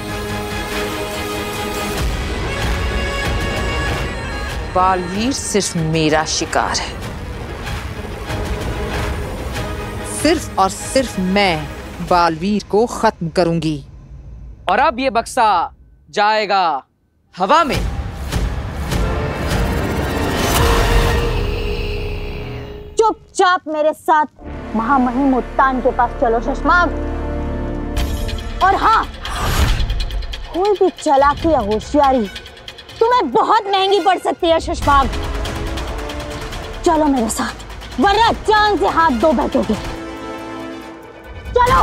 बालवीर सिर्फ मेरा शिकार है। सिर्फ और सिर्फ मैं बालवीर को खत्म करूंगी। और अब ये बक्सा जाएगा हवा में। चुपचाप मेरे साथ महामहिम मुल्तान के पास चलो शशमाग। और हाँ, कोई भी चालाकी या होशियारी तुम्हें बहुत महंगी पड़ सकती है शशमाग। चलो मेरे साथ, वरना जान से हाथ धो बैठोगे। चलो।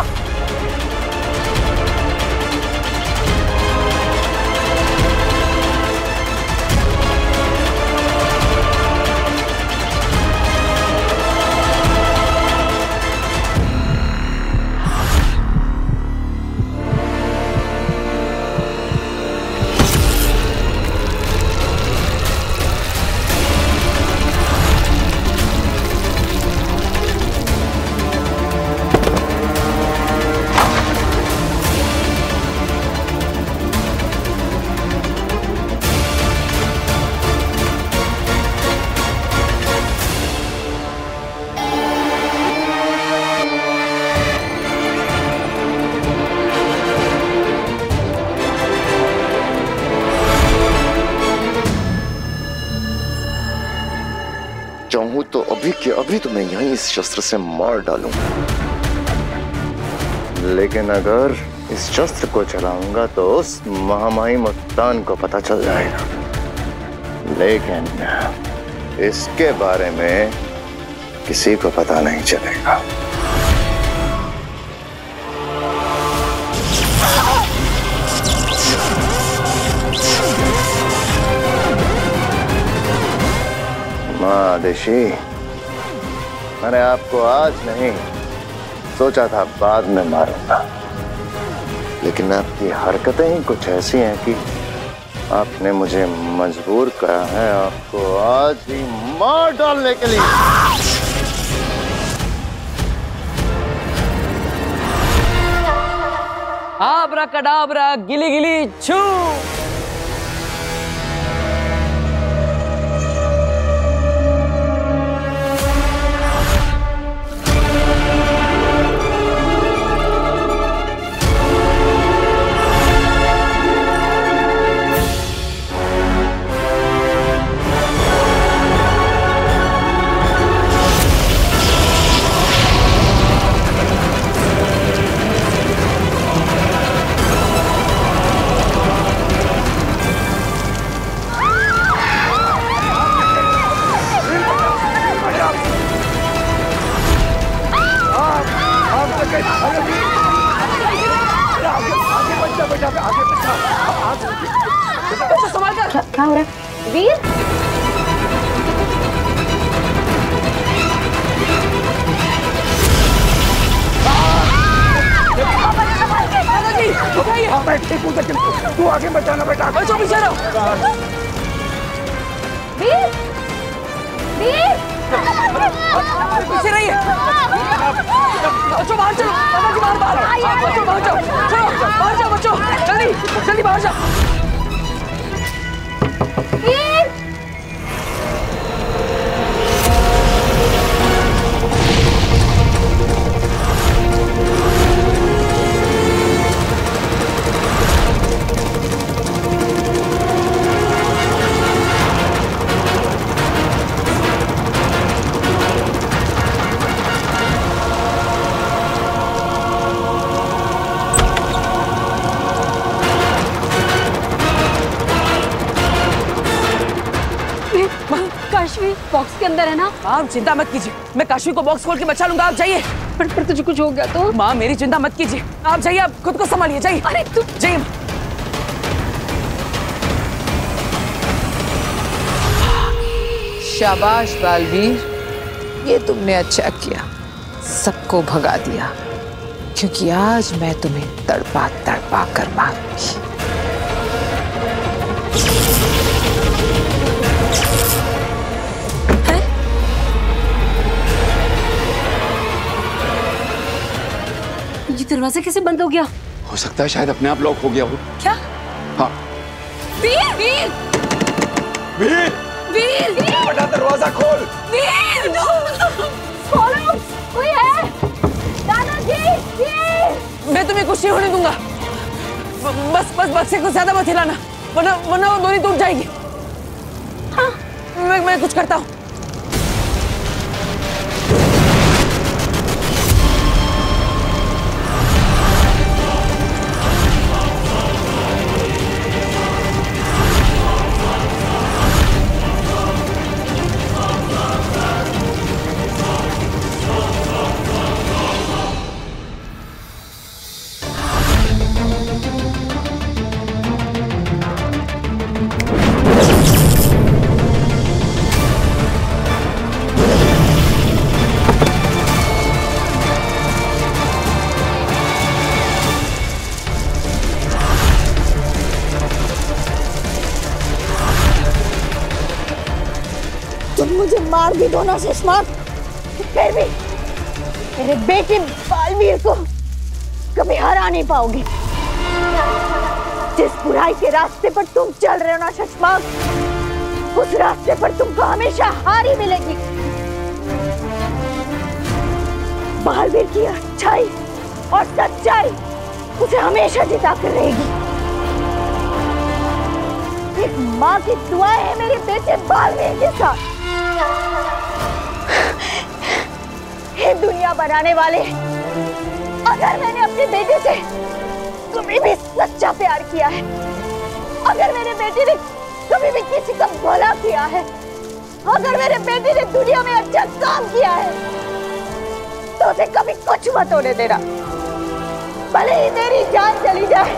चाहूं तो अभी के अभी तो मैं यहीं इस शस्त्र से मार डालूंगा, लेकिन अगर इस शस्त्र को चलाऊंगा तो उस महामाही मुस्तान को पता चल जाएगा। लेकिन इसके बारे में किसी को पता नहीं चलेगा। महादेशी, मैंने आपको आज नहीं सोचा था बाद में मारूंगा, लेकिन आपकी हरकतें ही कुछ ऐसी हैं कि आपने मुझे मजबूर करा है आपको आज ही मार डालने के लिए। आब्राकडाब्रा गिली गिली छू। क्या हो रहा है वीर? तू आगे बचाना बेटा। बचो पीछे रहो। वीर, वीर, पीछे रहिए। बच्चों बाहर चलो, बाहर बाहर। बच्चों बाहर जाओ, चलो बाहर जाओ बच्चों, जल्दी जल्दी बाहर जाओ। काशवी बॉक्स के अंदर है ना? आप चिंता मत कीजिए, मैं काशवी को बॉक्स खोल के बचा लूंगा। आप जाइए। पर तुझे कुछ हो गया तो? माँ मेरी चिंता मत कीजिए, आप जाइए, आप खुद को संभालिए। जाइए। अरे तू जाइए। शाबाश बालवीर, ये तुमने अच्छा किया, सबको भगा दिया, क्योंकि आज मैं तुम्हें तड़पा तड़पा कर मारूंगी। ये दरवाजा कैसे बंद हो गया? हो सकता है शायद अपने आप लॉक हो गया हो। क्या? हाँ। वीर, वीर, वीर, वीर, बड़ा दरवाजा खोल। वीर, खोलो, कोई है? दादाजी, वीर! मैं तुम्हें कुछ नहीं होने दूंगा। बस बस बक्से को ज्यादा मत हिलाना, वरना वो डोरी टूट जाएगी। हाँ, मैं कुछ करता हूँ। मार भी दो ना सुषमा, फिर भी मेरे बेटे बालवीर को कभी हरा नहीं पाओगे। जिस बुराई के रास्ते पर तुम चल रहे हो ना सुषमा, उस रास्ते पर तुमको हमेशा हार ही मिलेगी। बालवीर की अच्छाई और सच्चाई उसे हमेशा जिता कर रहेगी। एक माँ की दुआ है मेरे बेटे बालवीर के साथ। हे दुनिया बनाने वाले, अगर मैंने अपने बेटे से कभी भी सच्चा प्यार किया है, अगर मेरे बेटे ने कभी भी किसी का भला किया है, अगर मेरे बेटे ने दुनिया में अच्छा काम किया है, तो उसे कभी कुछ मत होने देना। भले ही मेरी जान चली जाए,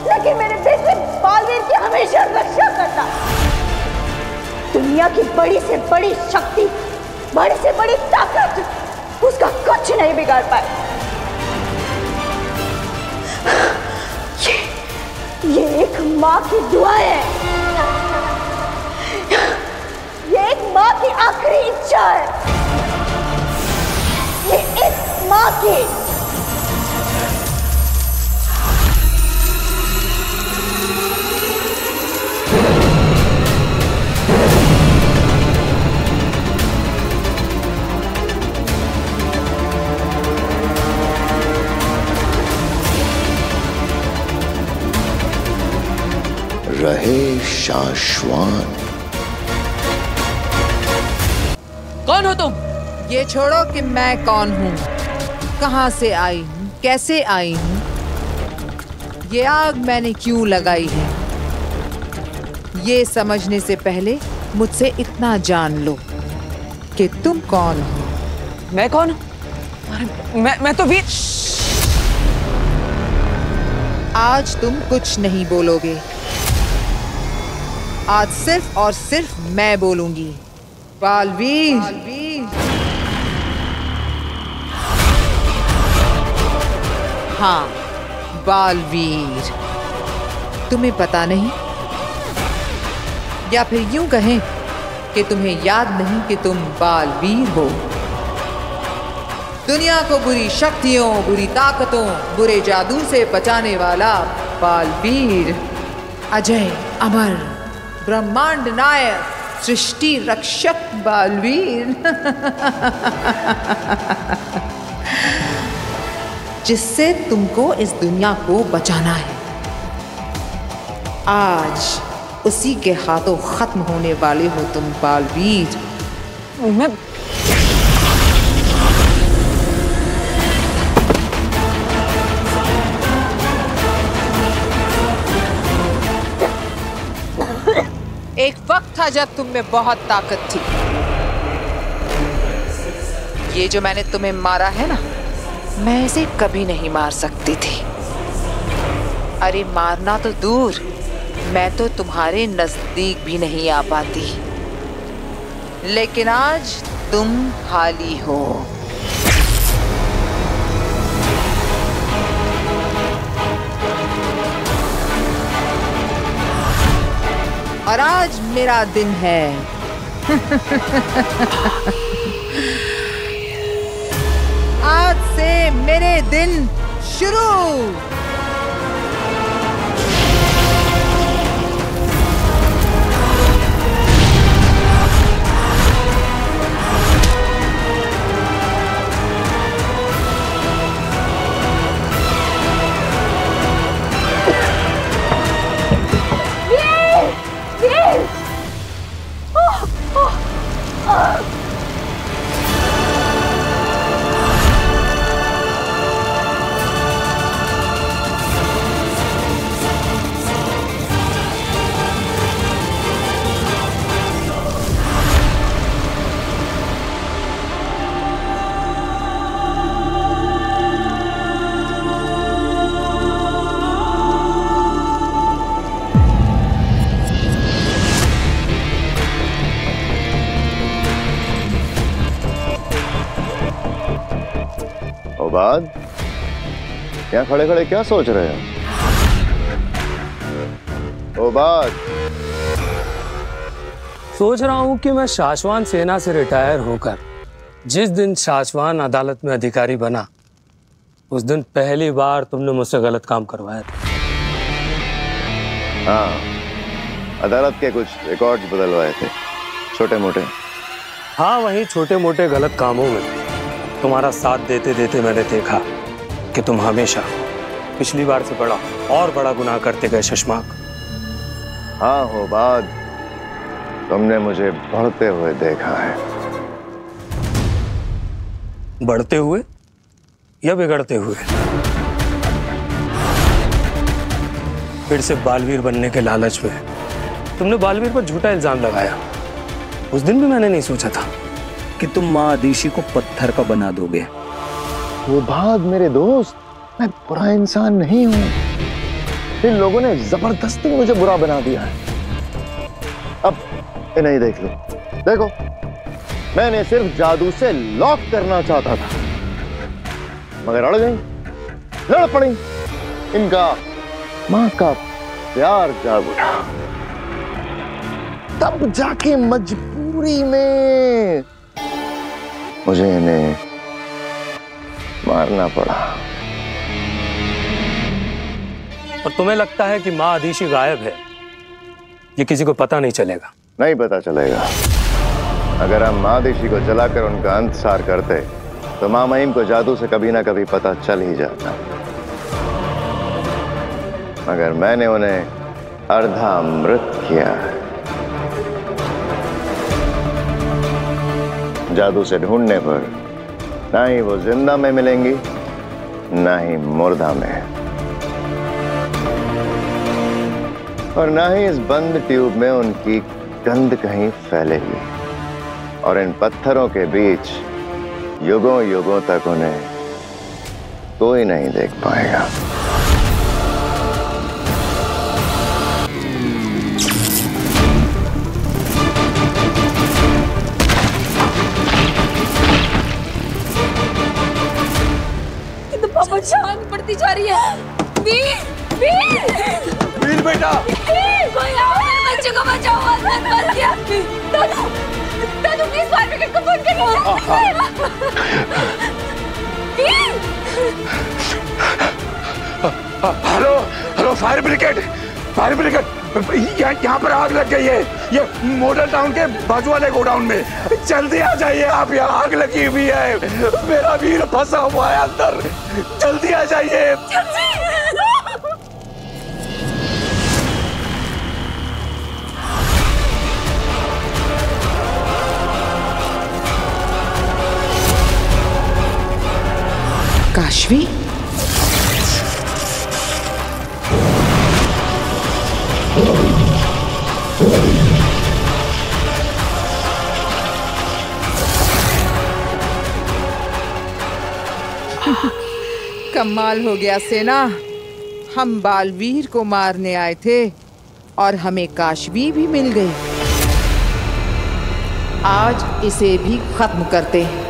लेकिन मेरे बेटे बालवीर की हमेशा रक्षा करना। दुनिया की बड़ी से बड़ी शक्ति, बड़ी से बड़ी ताकत उसका कुछ नहीं बिगाड़ पाए। ये एक माँ की दुआ है, ये एक माँ की आखिरी इच्छा है, ये एक माँ की। रहे शाश्वान। कौन हो तुम? ये छोड़ो कि मैं कौन हूँ, कहाँ से आई हूँ, कैसे आई हूँ, ये आग मैंने क्यों लगाई है, ये समझने से पहले मुझसे इतना जान लो कि तुम कौन हो। मैं कौन हूँ? मैं तो वीर। आज तुम कुछ नहीं बोलोगे, आज सिर्फ और सिर्फ मैं बोलूंगी। बालवीर, हाँ बालवीर। तुम्हें पता नहीं, या फिर यूं कहें कि तुम्हें याद नहीं कि तुम बालवीर हो। दुनिया को बुरी शक्तियों, बुरी ताकतों, बुरे जादू से बचाने वाला बालवीर, अजय अमर ब्रह्मांड नायक, सृष्टि रक्षक बालवीर। जिससे तुमको इस दुनिया को बचाना है। आज उसी के हाथों खत्म होने वाले हो तुम बालवीर। मैं एक वक्त था जब तुम में बहुत ताकत थी। ये जो मैंने तुम्हें मारा है ना, मैं इसे कभी नहीं मार सकती थी। अरे मारना तो दूर, मैं तो तुम्हारे नजदीक भी नहीं आ पाती। लेकिन आज तुम खाली हो। और आज मेरा दिन है। आज से मेरे दिन शुरू। बाद यहाँ खड़े खड़े क्या सोच रहे हैं? ओ बात, सोच रहा हूं कि मैं शाश्वान सेना से रिटायर होकर जिस दिन शाश्वान अदालत में अधिकारी बना उस दिन पहली बार तुमने मुझसे गलत काम करवाया था। हाँ, अदालत के कुछ रिकॉर्ड्स बदलवाए थे, छोटे मोटे। हाँ, वही छोटे मोटे गलत कामों में तुम्हारा साथ देते देते मैंने देखा कि तुम हमेशा पिछली बार से बड़ा और बड़ा गुनाह करते गए शशमाक। हाँ हो बाद, तुमने मुझे बढ़ते हुए देखा है। बढ़ते हुए या बिगड़ते हुए? फिर से बालवीर बनने के लालच में तुमने बालवीर पर झूठा इल्जाम लगाया। उस दिन भी मैंने नहीं सोचा था कि तुम माँ आदिशी को पत्थर का बना दोगे। वो बाद मेरे दोस्त, मैं बुरा इंसान नहीं हूं। इन लोगों ने जबरदस्ती मुझे बुरा बना दिया है। अब इन्हें देख लो, देखो, मैंने सिर्फ जादू से लॉक करना चाहता था, मगर अड़ गई, लड़ पड़ी। इनका मां का प्यार जाग उठा, तब जाके मजबूरी में मुझे इन्हें मारना पड़ा। और तुम्हें लगता है कि माँ आदिशी गायब है, ये किसी को पता नहीं चलेगा? नहीं पता चलेगा। अगर हम माँ आदिशी को जलाकर उनका अंतसार करते तो माँ महिम को जादू से कभी ना कभी पता चल ही जाता। मगर मैंने उन्हें अर्धा मृत किया है। जादू से ढूंढने पर ना ही वो जिंदा में मिलेंगी, ना ही मुर्दा में, और ना ही इस बंद ट्यूब में उनकी गंध कहीं फैलेगी। और इन पत्थरों के बीच युगों युगों तक उन्हें कोई नहीं देख पाएगा। जान पड़ती जा रही है। वीर, वीर, वीर बेटा, कोई आओ, मेरे बच्चे को बचाओ, आसमान मर गया। दादू, दादू प्लीज फायर ब्रिगेड को फोन करिए। Hello hello, fire brigade, fire brigade, यहाँ पर आग लग गई है, ये मॉडल टाउन के बाजू वाले गोडाउन में। जल्दी आ जाइए आप, यहाँ आग लगी हुई है, मेरा वीर फंसा हुआ है अंदर, जल्दी आ जाइए। काशवी, कमाल हो गया सेना। हम बालवीर को मारने आए थे और हमें काशवी भी मिल गई। आज इसे भी खत्म करते हैं।